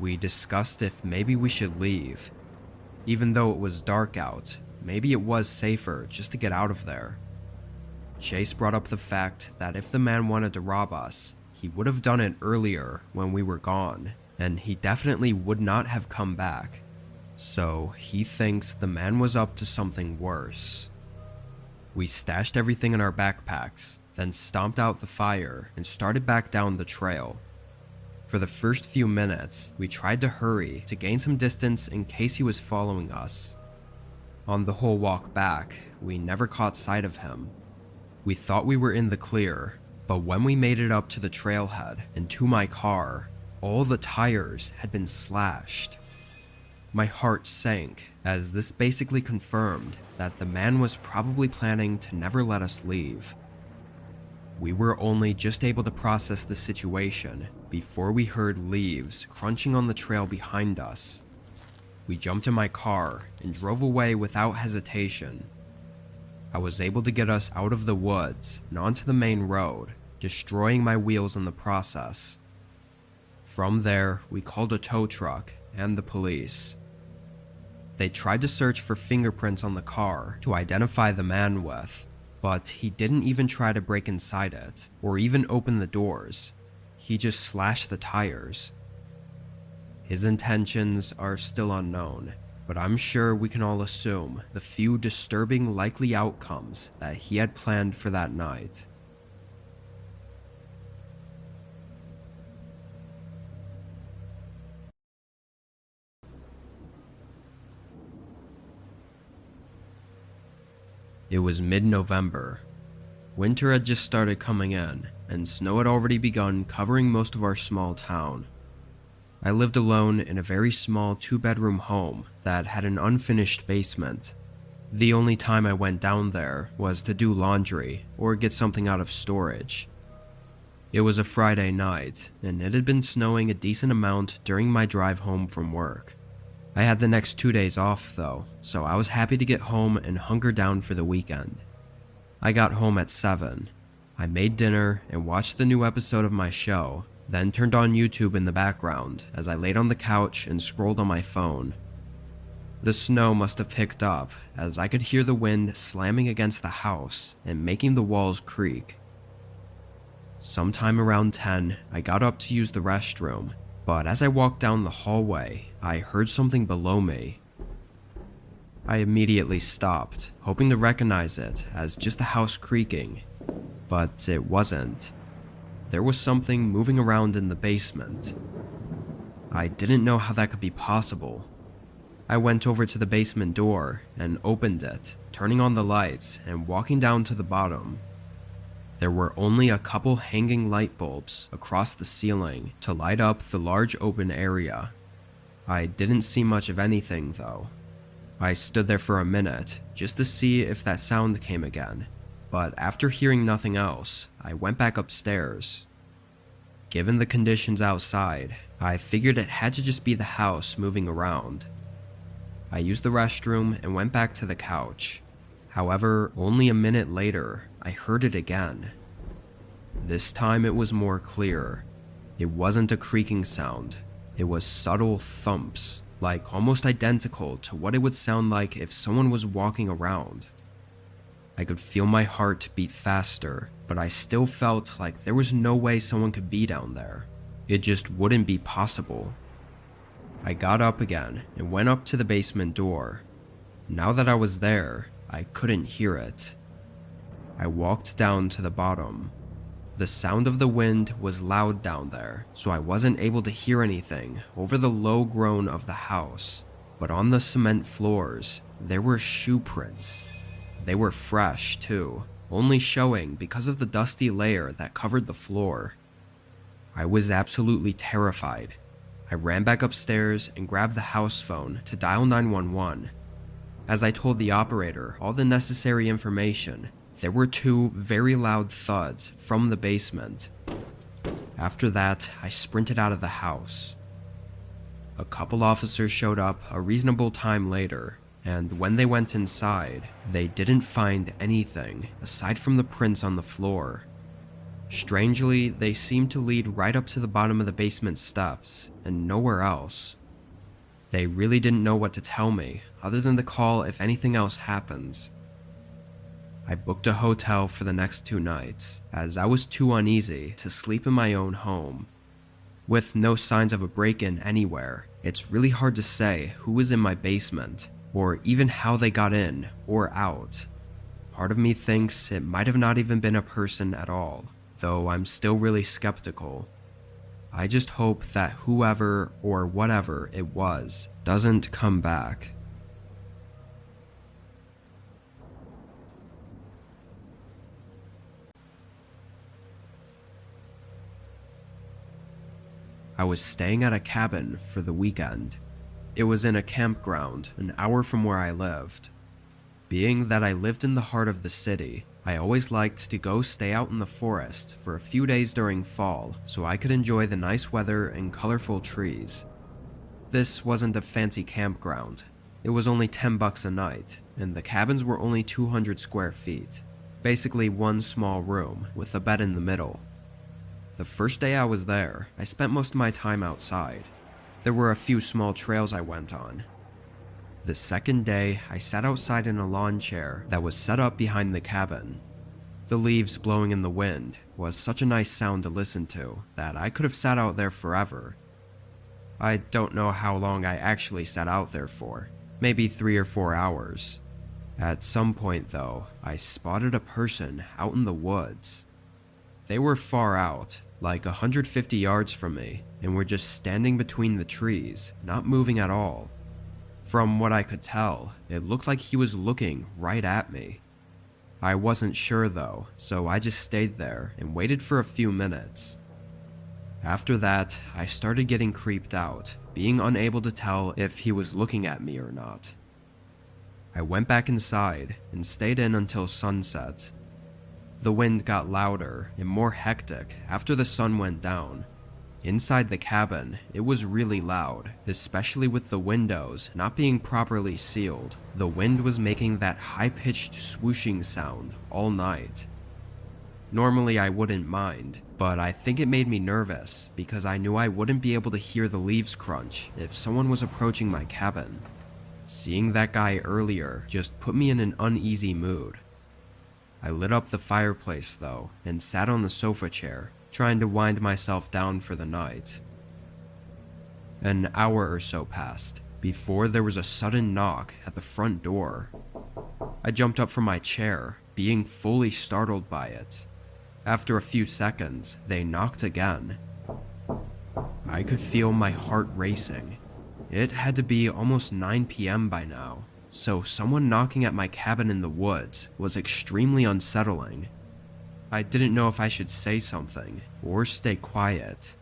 We discussed if maybe we should leave. Even though it was dark out, maybe it was safer just to get out of there. Chase brought up the fact that if the man wanted to rob us, he would have done it earlier when we were gone, and he definitely would not have come back. So he thinks the man was up to something worse. We stashed everything in our backpacks, then stomped out the fire and started back down the trail. For the first few minutes, we tried to hurry to gain some distance in case he was following us. On the whole walk back, we never caught sight of him. We thought we were in the clear, but when we made it up to the trailhead and to my car, all the tires had been slashed. My heart sank, as this basically confirmed that the man was probably planning to never let us leave. We were only just able to process the situation before we heard leaves crunching on the trail behind us. We jumped in my car and drove away without hesitation. I was able to get us out of the woods and onto the main road, destroying my wheels in the process. From there, we called a tow truck and the police. They tried to search for fingerprints on the car to identify the man with, but he didn't even try to break inside it, or even open the doors. He just slashed the tires. His intentions are still unknown, but I'm sure we can all assume the few disturbing likely outcomes that he had planned for that night. It was mid-November. Winter had just started coming in, and snow had already begun covering most of our small town. I lived alone in a very small 2-bedroom home that had an unfinished basement. The only time I went down there was to do laundry or get something out of storage. It was a Friday night, and it had been snowing a decent amount during my drive home from work. I had the next 2 days off though, so I was happy to get home and hunker down for the weekend. I got home at 7. I made dinner and watched the new episode of my show, then turned on YouTube in the background as I laid on the couch and scrolled on my phone. The snow must have picked up, as I could hear the wind slamming against the house and making the walls creak. Sometime around 10, I got up to use the restroom, but as I walked down the hallway, I heard something below me. I immediately stopped, hoping to recognize it as just the house creaking, but it wasn't. There was something moving around in the basement. I didn't know how that could be possible. I went over to the basement door and opened it, turning on the lights and walking down to the bottom. There were only a couple hanging light bulbs across the ceiling to light up the large open area. I didn't see much of anything though. I stood there for a minute just to see if that sound came again, but after hearing nothing else, I went back upstairs. Given the conditions outside, I figured it had to just be the house moving around. I used the restroom and went back to the couch. However, only a minute later, I heard it again. This time it was more clear. It wasn't a creaking sound. It was subtle thumps, like almost identical to what it would sound like if someone was walking around. I could feel my heart beat faster, but I still felt like there was no way someone could be down there. It just wouldn't be possible. I got up again and went up to the basement door. Now that I was there, I couldn't hear it. I walked down to the bottom. The sound of the wind was loud down there, so I wasn't able to hear anything over the low groan of the house. But on the cement floors, there were shoe prints. They were fresh, too, only showing because of the dusty layer that covered the floor. I was absolutely terrified. I ran back upstairs and grabbed the house phone to dial 911. As I told the operator all the necessary information, there were 2 very loud thuds from the basement. After that, I sprinted out of the house. A couple officers showed up a reasonable time later, and when they went inside, they didn't find anything aside from the prints on the floor. Strangely, they seemed to lead right up to the bottom of the basement steps and nowhere else. They really didn't know what to tell me other than to call if anything else happens. I booked a hotel for the next 2 nights, as I was too uneasy to sleep in my own home. With no signs of a break-in anywhere, it's really hard to say who was in my basement, or even how they got in or out. Part of me thinks it might have not even been a person at all, though I'm still really skeptical. I just hope that whoever or whatever it was doesn't come back. I was staying at a cabin for the weekend. It was in a campground an hour from where I lived. Being that I lived in the heart of the city, I always liked to go stay out in the forest for a few days during fall so I could enjoy the nice weather and colorful trees. This wasn't a fancy campground. It was only $10 a night, and the cabins were only 200 square feet. Basically one small room with a bed in the middle. The first day I was there, I spent most of my time outside. There were a few small trails I went on. The second day, I sat outside in a lawn chair that was set up behind the cabin. The leaves blowing in the wind was such a nice sound to listen to that I could have sat out there forever. I don't know how long I actually sat out there for, maybe 3 or 4 hours. At some point though, I spotted a person out in the woods. They were far out, like 150 yards from me, and were just standing between the trees, not moving at all. From what I could tell, it looked like he was looking right at me. I wasn't sure though, so I just stayed there and waited for a few minutes. After that, I started getting creeped out, being unable to tell if he was looking at me or not. I went back inside and stayed in until sunset. The wind got louder and more hectic after the sun went down. Inside the cabin, it was really loud, especially with the windows not being properly sealed. The wind was making that high-pitched swooshing sound all night. Normally I wouldn't mind, but I think it made me nervous because I knew I wouldn't be able to hear the leaves crunch if someone was approaching my cabin. Seeing that guy earlier just put me in an uneasy mood. I lit up the fireplace though and sat on the sofa chair, trying to wind myself down for the night. An hour or so passed before there was a sudden knock at the front door. I jumped up from my chair, being fully startled by it. After a few seconds, they knocked again. I could feel my heart racing. It had to be almost 9 p.m. by now, so someone knocking at my cabin in the woods was extremely unsettling. I didn't know if I should say something or stay quiet.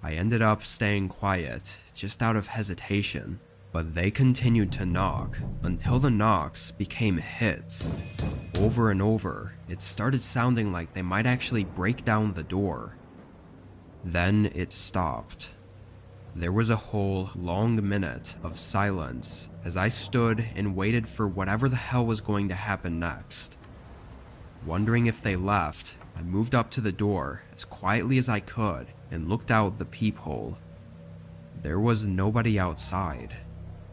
I ended up staying quiet, just out of hesitation, but they continued to knock until the knocks became hits. Over and over, it started sounding like they might actually break down the door. Then it stopped. There was a whole long minute of silence as I stood and waited for whatever the hell was going to happen next. Wondering if they left, I moved up to the door as quietly as I could and looked out the peephole. There was nobody outside.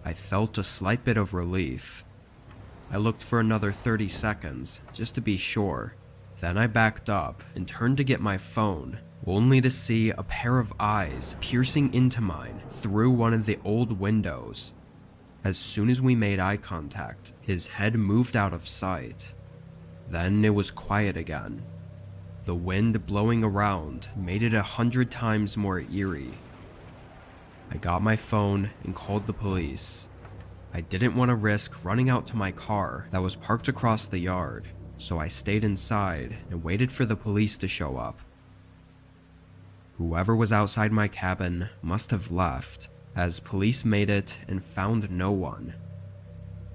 I felt a slight bit of relief. I looked for another 30 seconds just to be sure. Then I backed up and turned to get my phone, only to see a pair of eyes piercing into mine through one of the old windows. As soon as we made eye contact, his head moved out of sight. Then it was quiet again. The wind blowing around made it 100 times more eerie. I got my phone and called the police. I didn't want to risk running out to my car that was parked across the yard, so I stayed inside and waited for the police to show up. Whoever was outside my cabin must have left, as police made it and found no one.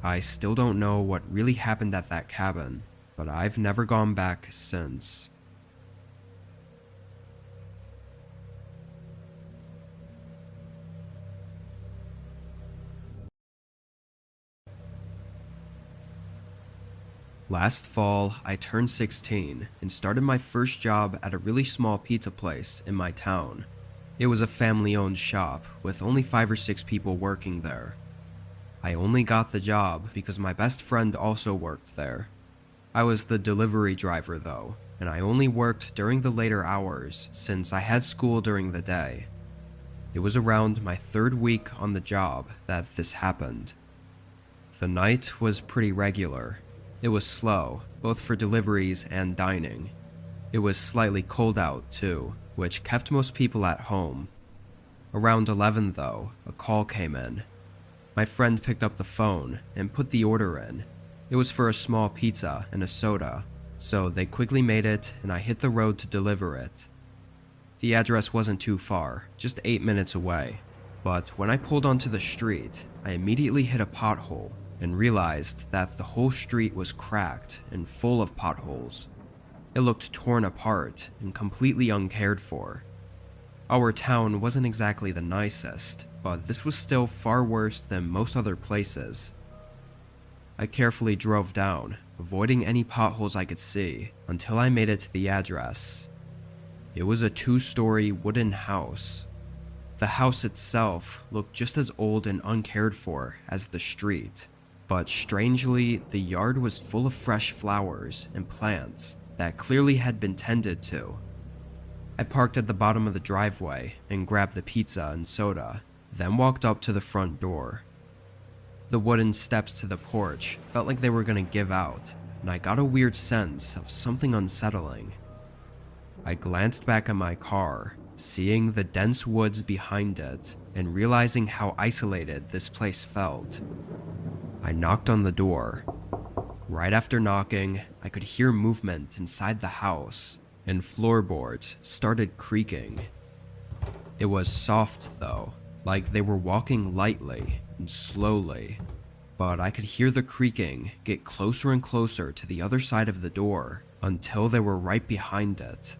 I still don't know what really happened at that cabin, but I've never gone back since. Last fall, I turned 16 and started my first job at a really small pizza place in my town. It was a family-owned shop with only 5 or 6 people working there. I only got the job because my best friend also worked there. I was the delivery driver though, and I only worked during the later hours since I had school during the day. It was around my 3rd week on the job that this happened. The night was pretty regular. It was slow, both for deliveries and dining. It was slightly cold out too, which kept most people at home. Around 11 though, a call came in. My friend picked up the phone and put the order in. It was for a small pizza and a soda, so they quickly made it and I hit the road to deliver it. The address wasn't too far, just 8 minutes away, but when I pulled onto the street, I immediately hit a pothole and realized that the whole street was cracked and full of potholes. It looked torn apart and completely uncared for. Our town wasn't exactly the nicest, but this was still far worse than most other places. I carefully drove down, avoiding any potholes I could see, until I made it to the address. It was a 2-story wooden house. The house itself looked just as old and uncared for as the street. but strangely, the yard was full of fresh flowers and plants that clearly had been tended to. I parked at the bottom of the driveway and grabbed the pizza and soda, then walked up to the front door. The wooden steps to the porch felt like they were going to give out, and I got a weird sense of something unsettling. I glanced back at my car, seeing the dense woods behind it, and realizing how isolated this place felt. I knocked on the door. Right after knocking, I could hear movement inside the house, and floorboards started creaking. It was soft though, like they were walking lightly and slowly, but I could hear the creaking get closer and closer to the other side of the door until they were right behind it.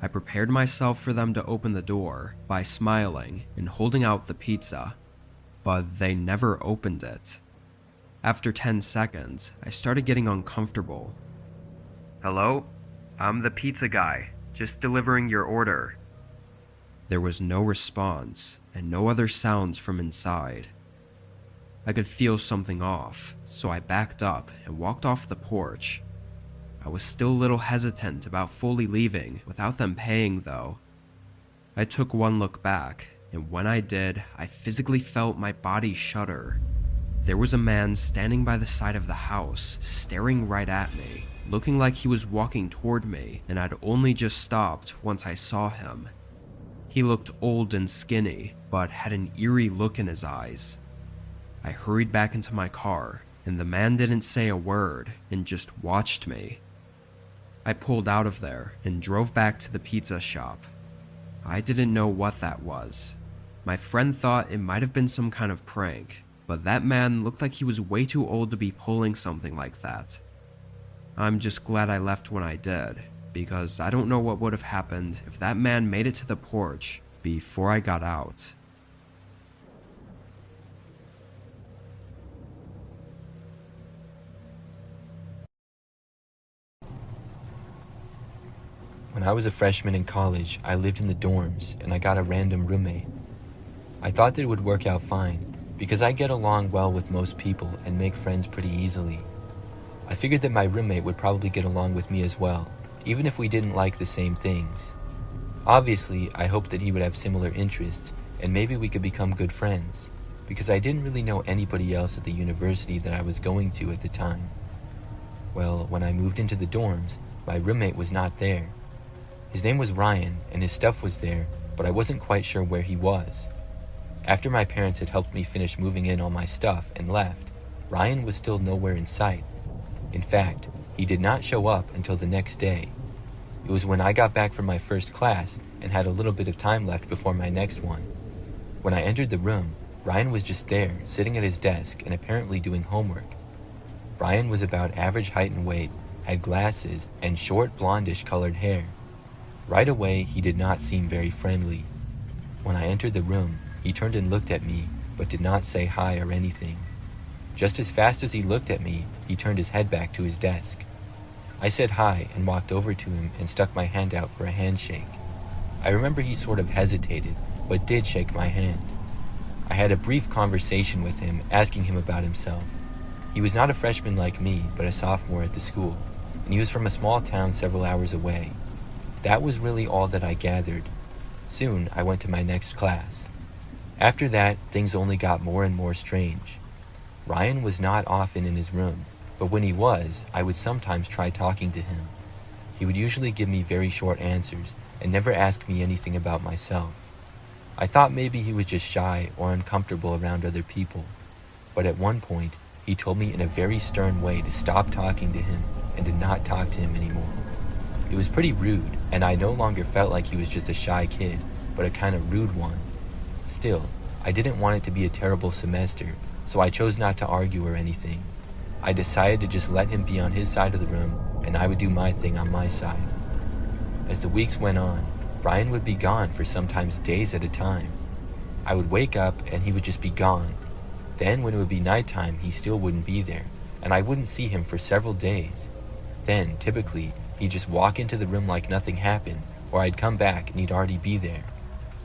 I prepared myself for them to open the door by smiling and holding out the pizza, but they never opened it. After 10 seconds, I started getting uncomfortable. "Hello? I'm the pizza guy, just delivering your order." There was no response and no other sounds from inside. I could feel something off, so I backed up and walked off the porch. I was still a little hesitant about fully leaving without them paying though. I took one look back, and when I did, I physically felt my body shudder. There was a man standing by the side of the house, staring right at me, looking like he was walking toward me, and I'd only just stopped once I saw him. He looked old and skinny, but had an eerie look in his eyes. I hurried back into my car, and the man didn't say a word and just watched me. I pulled out of there and drove back to the pizza shop. I didn't know what that was. My friend thought it might have been some kind of prank, but that man looked like he was way too old to be pulling something like that. I'm just glad I left when I did, because I don't know what would have happened if that man made it to the porch before I got out. When I was a freshman in college, I lived in the dorms and I got a random roommate. I thought that it would work out fine because I get along well with most people and make friends pretty easily. I figured that my roommate would probably get along with me as well, even if we didn't like the same things. Obviously, I hoped that he would have similar interests and maybe we could become good friends, because I didn't really know anybody else at the university that I was going to at the time. Well, when I moved into the dorms, my roommate was not there. His name was Ryan, and his stuff was there, but I wasn't quite sure where he was. After my parents had helped me finish moving in all my stuff and left, Ryan was still nowhere in sight. In fact, he did not show up until the next day. It was when I got back from my first class and had a little bit of time left before my next one. When I entered the room, Ryan was just there, sitting at his desk and apparently doing homework. Ryan was about average height and weight, had glasses, and short blondish colored hair. Right away, he did not seem very friendly. When I entered the room, he turned and looked at me, but did not say hi or anything. Just as fast as he looked at me, he turned his head back to his desk. I said hi and walked over to him and stuck my hand out for a handshake. I remember he sort of hesitated, but did shake my hand. I had a brief conversation with him, asking him about himself. He was not a freshman like me, but a sophomore at the school, and he was from a small town several hours away. That was really all that I gathered. Soon, I went to my next class. After that, things only got more and more strange. Ryan was not often in his room, but when he was, I would sometimes try talking to him. He would usually give me very short answers and never ask me anything about myself. I thought maybe he was just shy or uncomfortable around other people, but at one point, he told me in a very stern way to stop talking to him and to not talk to him anymore. It was pretty rude, and I no longer felt like he was just a shy kid, but a kind of rude one. Still, I didn't want it to be a terrible semester, so I chose not to argue or anything. I decided to just let him be on his side of the room, and I would do my thing on my side. As the weeks went on, Ryan would be gone for sometimes days at a time. I would wake up and he would just be gone. Then when it would be nighttime, he still wouldn't be there, and I wouldn't see him for several days. Then, typically, he'd just walk into the room like nothing happened, or I'd come back and he'd already be there.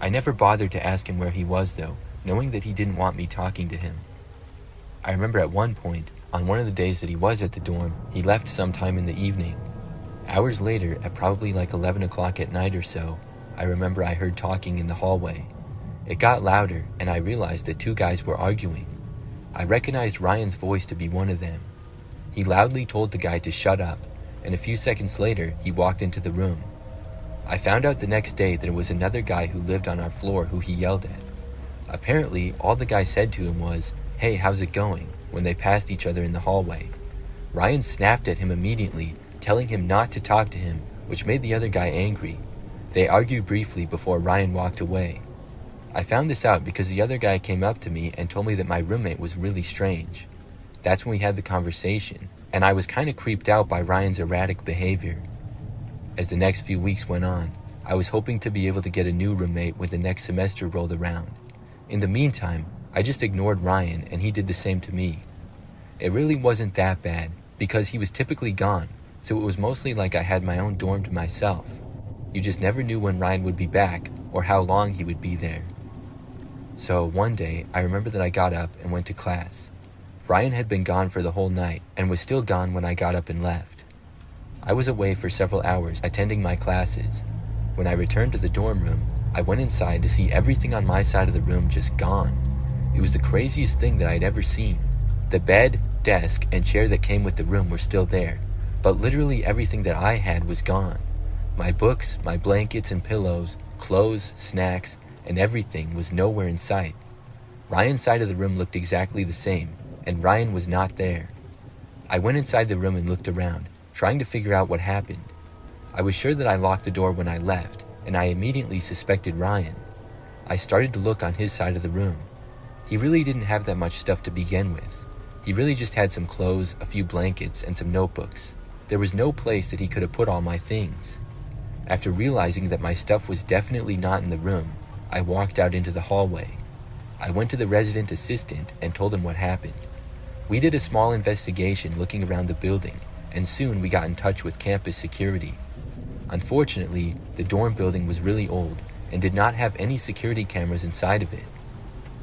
I never bothered to ask him where he was though, knowing that he didn't want me talking to him. I remember at one point, on one of the days that he was at the dorm, he left sometime in the evening. Hours later, at probably like 11 o'clock at night or so, I remember I heard talking in the hallway. It got louder, and I realized that two guys were arguing. I recognized Ryan's voice to be one of them. He loudly told the guy to shut up, and a few seconds later, he walked into the room. I found out the next day that it was another guy who lived on our floor who he yelled at. Apparently, all the guy said to him was, "Hey, how's it going?" when they passed each other in the hallway. Ryan snapped at him immediately, telling him not to talk to him, which made the other guy angry. They argued briefly before Ryan walked away. I found this out because the other guy came up to me and told me that my roommate was really strange. That's when we had the conversation, and I was kind of creeped out by Ryan's erratic behavior. As the next few weeks went on, I was hoping to be able to get a new roommate when the next semester rolled around. In the meantime, I just ignored Ryan and he did the same to me. It really wasn't that bad because he was typically gone, so it was mostly like I had my own dorm to myself. You just never knew when Ryan would be back or how long he would be there. So one day, I remember that I got up and went to class. Ryan had been gone for the whole night and was still gone when I got up and left. I was away for several hours attending my classes. When I returned to the dorm room, I went inside to see everything on my side of the room just gone. It was the craziest thing that I'd ever seen. The bed, desk, and chair that came with the room were still there, but literally everything that I had was gone. My books, my blankets and pillows, clothes, snacks, and everything was nowhere in sight. Ryan's side of the room looked exactly the same, and Ryan was not there. I went inside the room and looked around, trying to figure out what happened. I was sure that I locked the door when I left, and I immediately suspected Ryan. I started to look on his side of the room. He really didn't have that much stuff to begin with. He really just had some clothes, a few blankets, and some notebooks. There was no place that he could have put all my things. After realizing that my stuff was definitely not in the room, I walked out into the hallway. I went to the resident assistant and told him what happened. We did a small investigation looking around the building, and soon we got in touch with campus security. Unfortunately, the dorm building was really old and did not have any security cameras inside of it.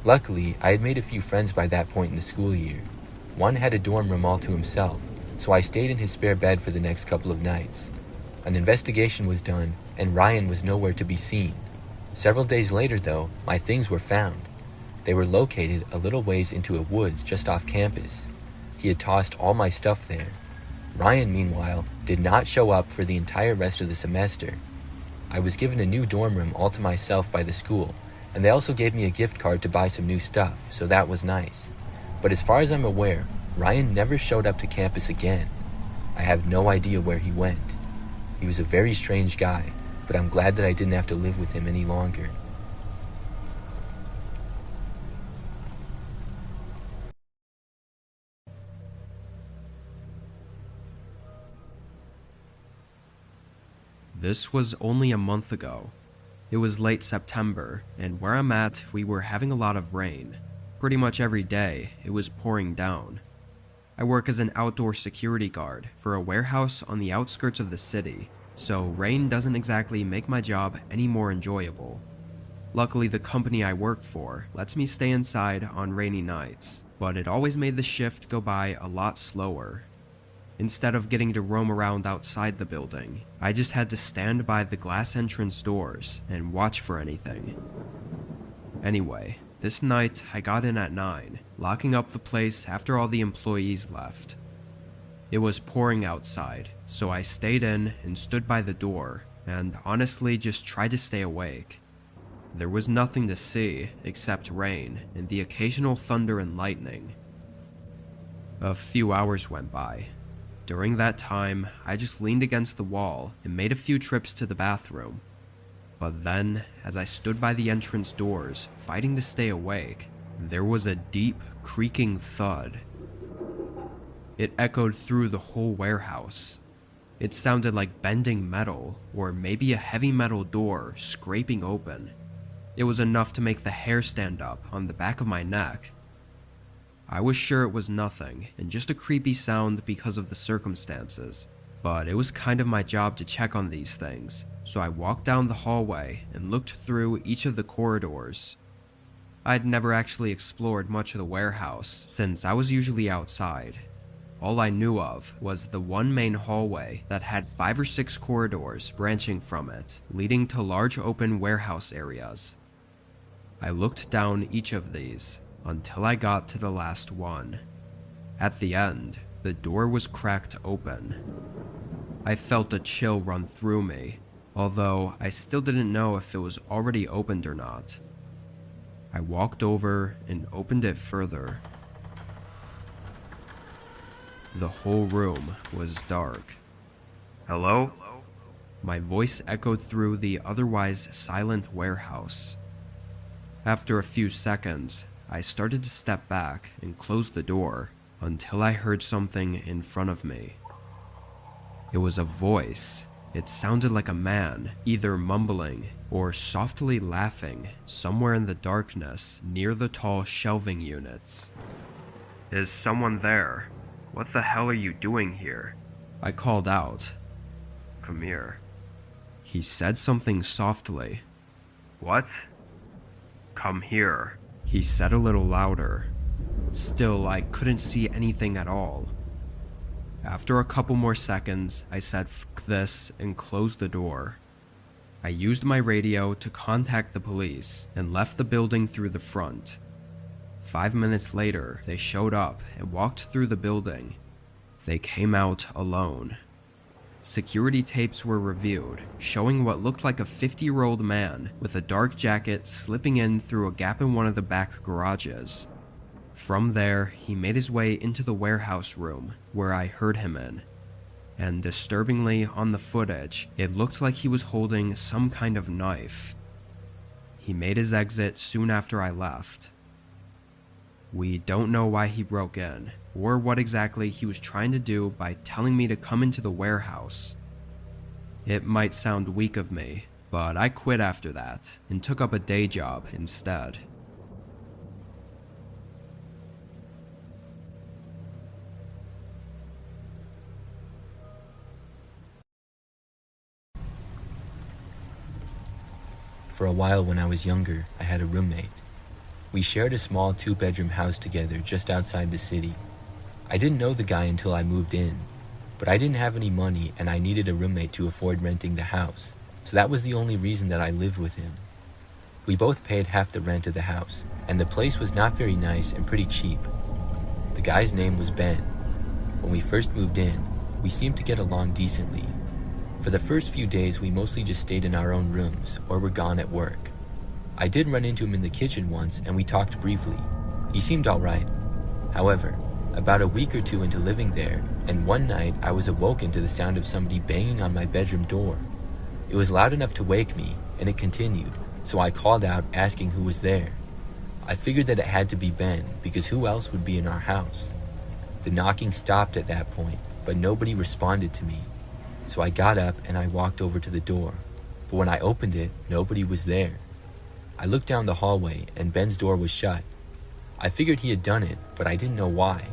Luckily, I had made a few friends by that point in the school year. One had a dorm room all to himself, so I stayed in his spare bed for the next couple of nights. An investigation was done, and Ryan was nowhere to be seen. Several days later, though, my things were found. They were located a little ways into a woods just off campus. He had tossed all my stuff there. Ryan, meanwhile, did not show up for the entire rest of the semester. I was given a new dorm room all to myself by the school, and they also gave me a gift card to buy some new stuff, so that was nice. But as far as I'm aware, Ryan never showed up to campus again. I have no idea where he went. He was a very strange guy, but I'm glad that I didn't have to live with him any longer. This was only a month ago. It was late September, and where I'm at, we were having a lot of rain. Pretty much every day, it was pouring down. I work as an outdoor security guard for a warehouse on the outskirts of the city, so rain doesn't exactly make my job any more enjoyable. Luckily, the company I work for lets me stay inside on rainy nights, but it always made the shift go by a lot slower. Instead of getting to roam around outside the building, I just had to stand by the glass entrance doors and watch for anything. Anyway, this night I got in at 9, locking up the place after all the employees left. It was pouring outside, so I stayed in and stood by the door, and honestly just tried to stay awake. There was nothing to see except rain and the occasional thunder and lightning. A few hours went by. During that time, I just leaned against the wall and made a few trips to the bathroom. But then, as I stood by the entrance doors, fighting to stay awake, there was a deep, creaking thud. It echoed through the whole warehouse. It sounded like bending metal, or maybe a heavy metal door scraping open. It was enough to make the hair stand up on the back of my neck. I was sure it was nothing, and just a creepy sound because of the circumstances, but it was kind of my job to check on these things, so I walked down the hallway and looked through each of the corridors. I'd never actually explored much of the warehouse since I was usually outside. All I knew of was the one main hallway that had 5 or 6 corridors branching from it, leading to large open warehouse areas. I looked down each of these until I got to the last one. At the end, the door was cracked open. I felt a chill run through me, although I still didn't know if it was already opened or not. I walked over and opened it further. The whole room was dark. "Hello?" My voice echoed through the otherwise silent warehouse. After a few seconds, I started to step back and close the door until I heard something in front of me. It was a voice. It sounded like a man, either mumbling or softly laughing somewhere in the darkness near the tall shelving units. "Is someone there? What the hell are you doing here?" I called out. "Come here." He said something softly. "What?" "Come here," he said a little louder. Still, I couldn't see anything at all. After a couple more seconds, I said "F this" and closed the door. I used my radio to contact the police and left the building through the front. 5 minutes later, they showed up and walked through the building. They came out alone. Security tapes were reviewed, showing what looked like a 50-year-old man with a dark jacket slipping in through a gap in one of the back garages. From there, he made his way into the warehouse room, where I heard him in. And disturbingly, on the footage, it looked like he was holding some kind of knife. He made his exit soon after I left. We don't know why he broke in, or what exactly he was trying to do by telling me to come into the warehouse. It might sound weak of me, but I quit after that and took up a day job instead. For a while when I was younger, I had a roommate. We shared a small 2-bedroom house together just outside the city. I didn't know the guy until I moved in, but I didn't have any money and I needed a roommate to afford renting the house, so that was the only reason that I lived with him. We both paid half the rent of the house, and the place was not very nice and pretty cheap. The guy's name was Ben. When we first moved in, we seemed to get along decently. For the first few days, we mostly just stayed in our own rooms or were gone at work. I did run into him in the kitchen once and we talked briefly. He seemed alright. However, about a week or two into living there, and one night I was awoken to the sound of somebody banging on my bedroom door. It was loud enough to wake me, and it continued, so I called out asking who was there. I figured that it had to be Ben, because who else would be in our house? The knocking stopped at that point, but nobody responded to me. So I got up and I walked over to the door, but when I opened it, nobody was there. I looked down the hallway and Ben's door was shut. I figured he had done it, but I didn't know why.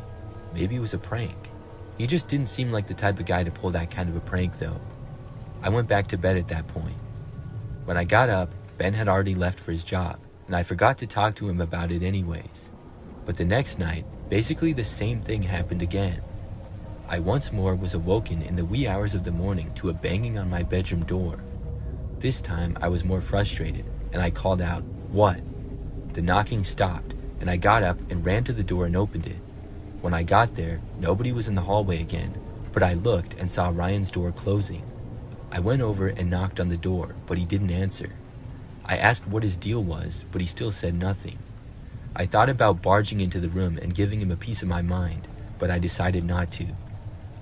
Maybe it was a prank. He just didn't seem like the type of guy to pull that kind of a prank though. I went back to bed at that point. When I got up, Ben had already left for his job, and I forgot to talk to him about it anyways. But the next night, basically the same thing happened again. I once more was awoken in the wee hours of the morning to a banging on my bedroom door. This time I was more frustrated, and I called out, "What?" The knocking stopped, and I got up and ran to the door and opened it. When I got there, nobody was in the hallway again, but I looked and saw Ryan's door closing. I went over and knocked on the door, but he didn't answer. I asked what his deal was, but he still said nothing. I thought about barging into the room and giving him a piece of my mind, but I decided not to.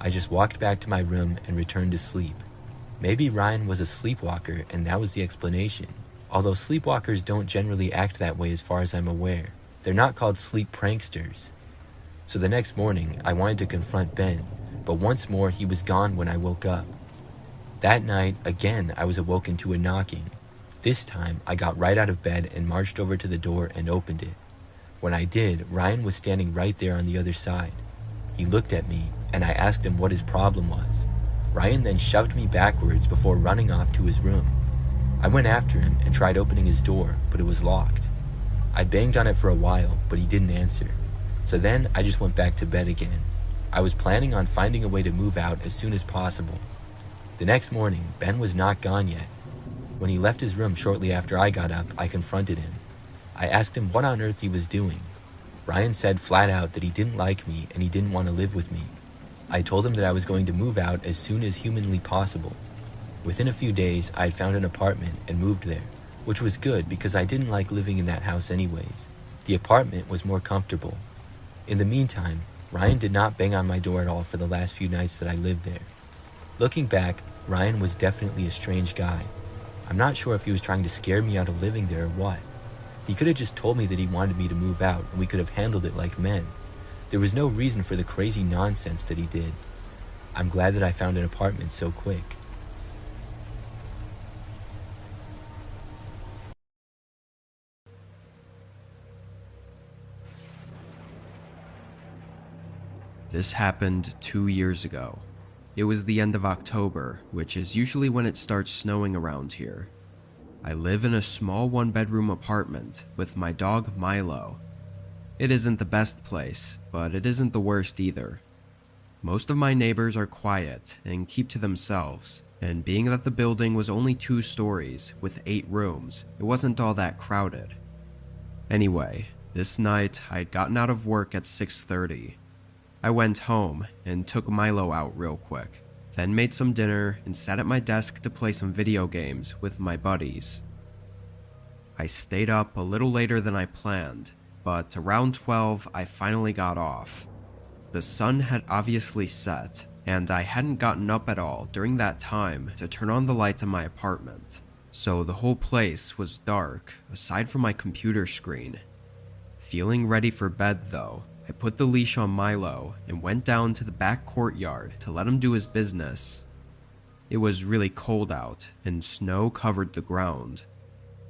I just walked back to my room and returned to sleep. Maybe Ryan was a sleepwalker and that was the explanation. Although sleepwalkers don't generally act that way as far as I'm aware. They're not called sleep pranksters. So the next morning, I wanted to confront Ben, but once more he was gone when I woke up. That night, again, I was awoken to a knocking. This time, I got right out of bed and marched over to the door and opened it. When I did, Ryan was standing right there on the other side. He looked at me, and I asked him what his problem was. Ryan then shoved me backwards before running off to his room. I went after him and tried opening his door, but it was locked. I banged on it for a while, but he didn't answer. So then I just went back to bed again. I was planning on finding a way to move out as soon as possible. The next morning, Ben was not gone yet. When he left his room shortly after I got up, I confronted him. I asked him what on earth he was doing. Ryan said flat out that he didn't like me and he didn't want to live with me. I told him that I was going to move out as soon as humanly possible. Within a few days, I had found an apartment and moved there, which was good because I didn't like living in that house anyways. The apartment was more comfortable. In the meantime, Ryan did not bang on my door at all for the last few nights that I lived there. Looking back, Ryan was definitely a strange guy. I'm not sure if he was trying to scare me out of living there or what. He could have just told me that he wanted me to move out and we could have handled it like men. There was no reason for the crazy nonsense that he did. I'm glad that I found an apartment so quick. This happened 2 years ago. It was the end of October, which is usually when it starts snowing around here. I live in a small one-bedroom apartment with my dog Milo. It isn't the best place, but it isn't the worst either. Most of my neighbors are quiet and keep to themselves, and being that the building was only 2 stories with 8 rooms, it wasn't all that crowded. Anyway, this night I'd gotten out of work at 6:30. I went home and took Milo out real quick, then made some dinner and sat at my desk to play some video games with my buddies. I stayed up a little later than I planned, but around 12 I finally got off. The sun had obviously set, and I hadn't gotten up at all during that time to turn on the lights in my apartment, so the whole place was dark aside from my computer screen. Feeling ready for bed though, I put the leash on Milo and went down to the back courtyard to let him do his business. It was really cold out and snow covered the ground.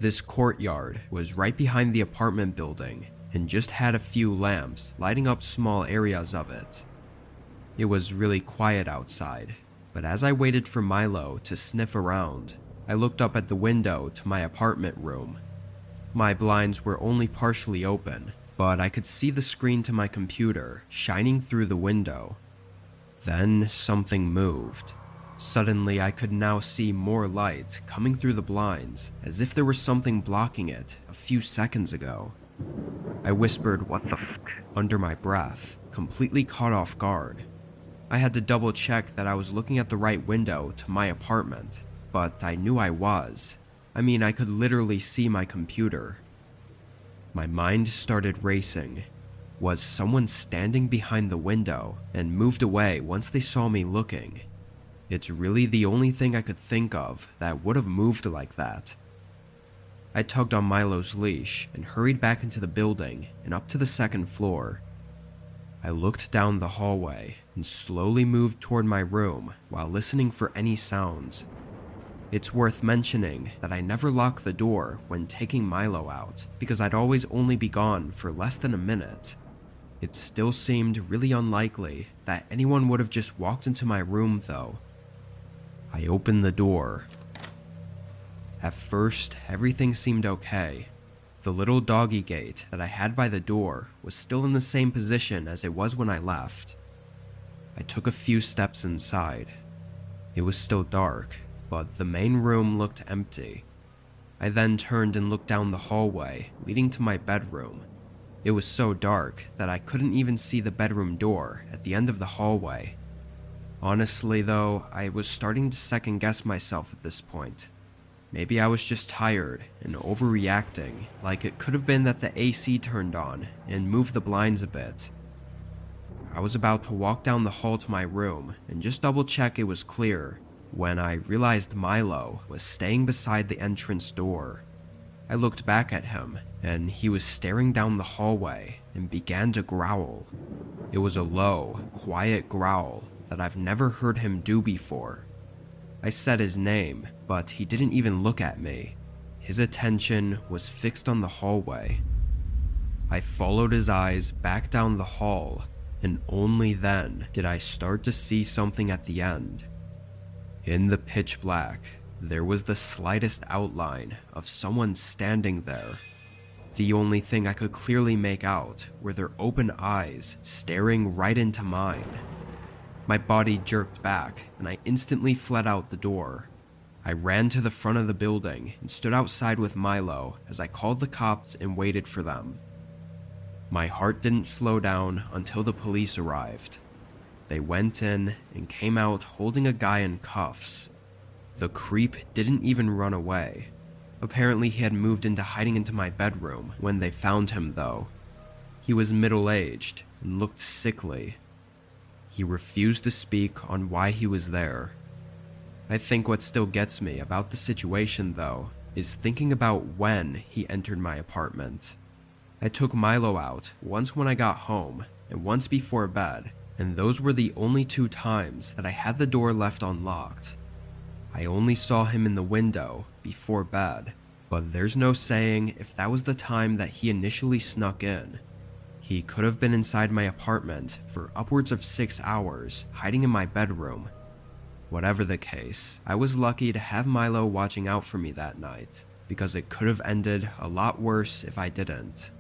This courtyard was right behind the apartment building and just had a few lamps lighting up small areas of it. It was really quiet outside, but as I waited for Milo to sniff around, I looked up at the window to my apartment room. My blinds were only partially open, but I could see the screen to my computer shining through the window. Then something moved. Suddenly I could now see more light coming through the blinds, as if there was something blocking it a few seconds ago. I whispered, "What the f***?" under my breath, completely caught off guard. I had to double check that I was looking at the right window to my apartment, but I knew I was. I could literally see my computer. My mind started racing. Was someone standing behind the window and moved away once they saw me looking? It's really the only thing I could think of that would have moved like that. I tugged on Milo's leash and hurried back into the building and up to the 2nd floor. I looked down the hallway and slowly moved toward my room while listening for any sounds. It's worth mentioning that I never lock the door when taking Milo out, because I'd always only be gone for less than a minute. It still seemed really unlikely that anyone would have just walked into my room though. I opened the door. At first, everything seemed okay. The little doggy gate that I had by the door was still in the same position as it was when I left. I took a few steps inside. It was still dark, but the main room looked empty. I then turned and looked down the hallway leading to my bedroom. It was so dark that I couldn't even see the bedroom door at the end of the hallway. Honestly though, I was starting to second guess myself at this point. Maybe I was just tired and overreacting, like it could have been that the AC turned on and moved the blinds a bit. I was about to walk down the hall to my room and just double check it was clear, when I realized Milo was staying beside the entrance door. I looked back at him, and he was staring down the hallway and began to growl. It was a low, quiet growl that I've never heard him do before. I said his name, but he didn't even look at me. His attention was fixed on the hallway. I followed his eyes back down the hall, and only then did I start to see something at the end. In the pitch black, there was the slightest outline of someone standing there. The only thing I could clearly make out were their open eyes staring right into mine. My body jerked back, and I instantly fled out the door. I ran to the front of the building and stood outside with Milo as I called the cops and waited for them. My heart didn't slow down until the police arrived. They went in and came out holding a guy in cuffs. The creep didn't even run away. Apparently he had moved into hiding into my bedroom when they found him though. He was middle-aged and looked sickly. He refused to speak on why he was there. I think what still gets me about the situation though is thinking about when he entered my apartment. I took Milo out once when I got home and once before bed, and those were the only 2 times that I had the door left unlocked. I only saw him in the window before bed, but there's no saying if that was the time that he initially snuck in. He could have been inside my apartment for upwards of 6 hours, hiding in my bedroom. Whatever the case, I was lucky to have Milo watching out for me that night, because it could have ended a lot worse if I didn't.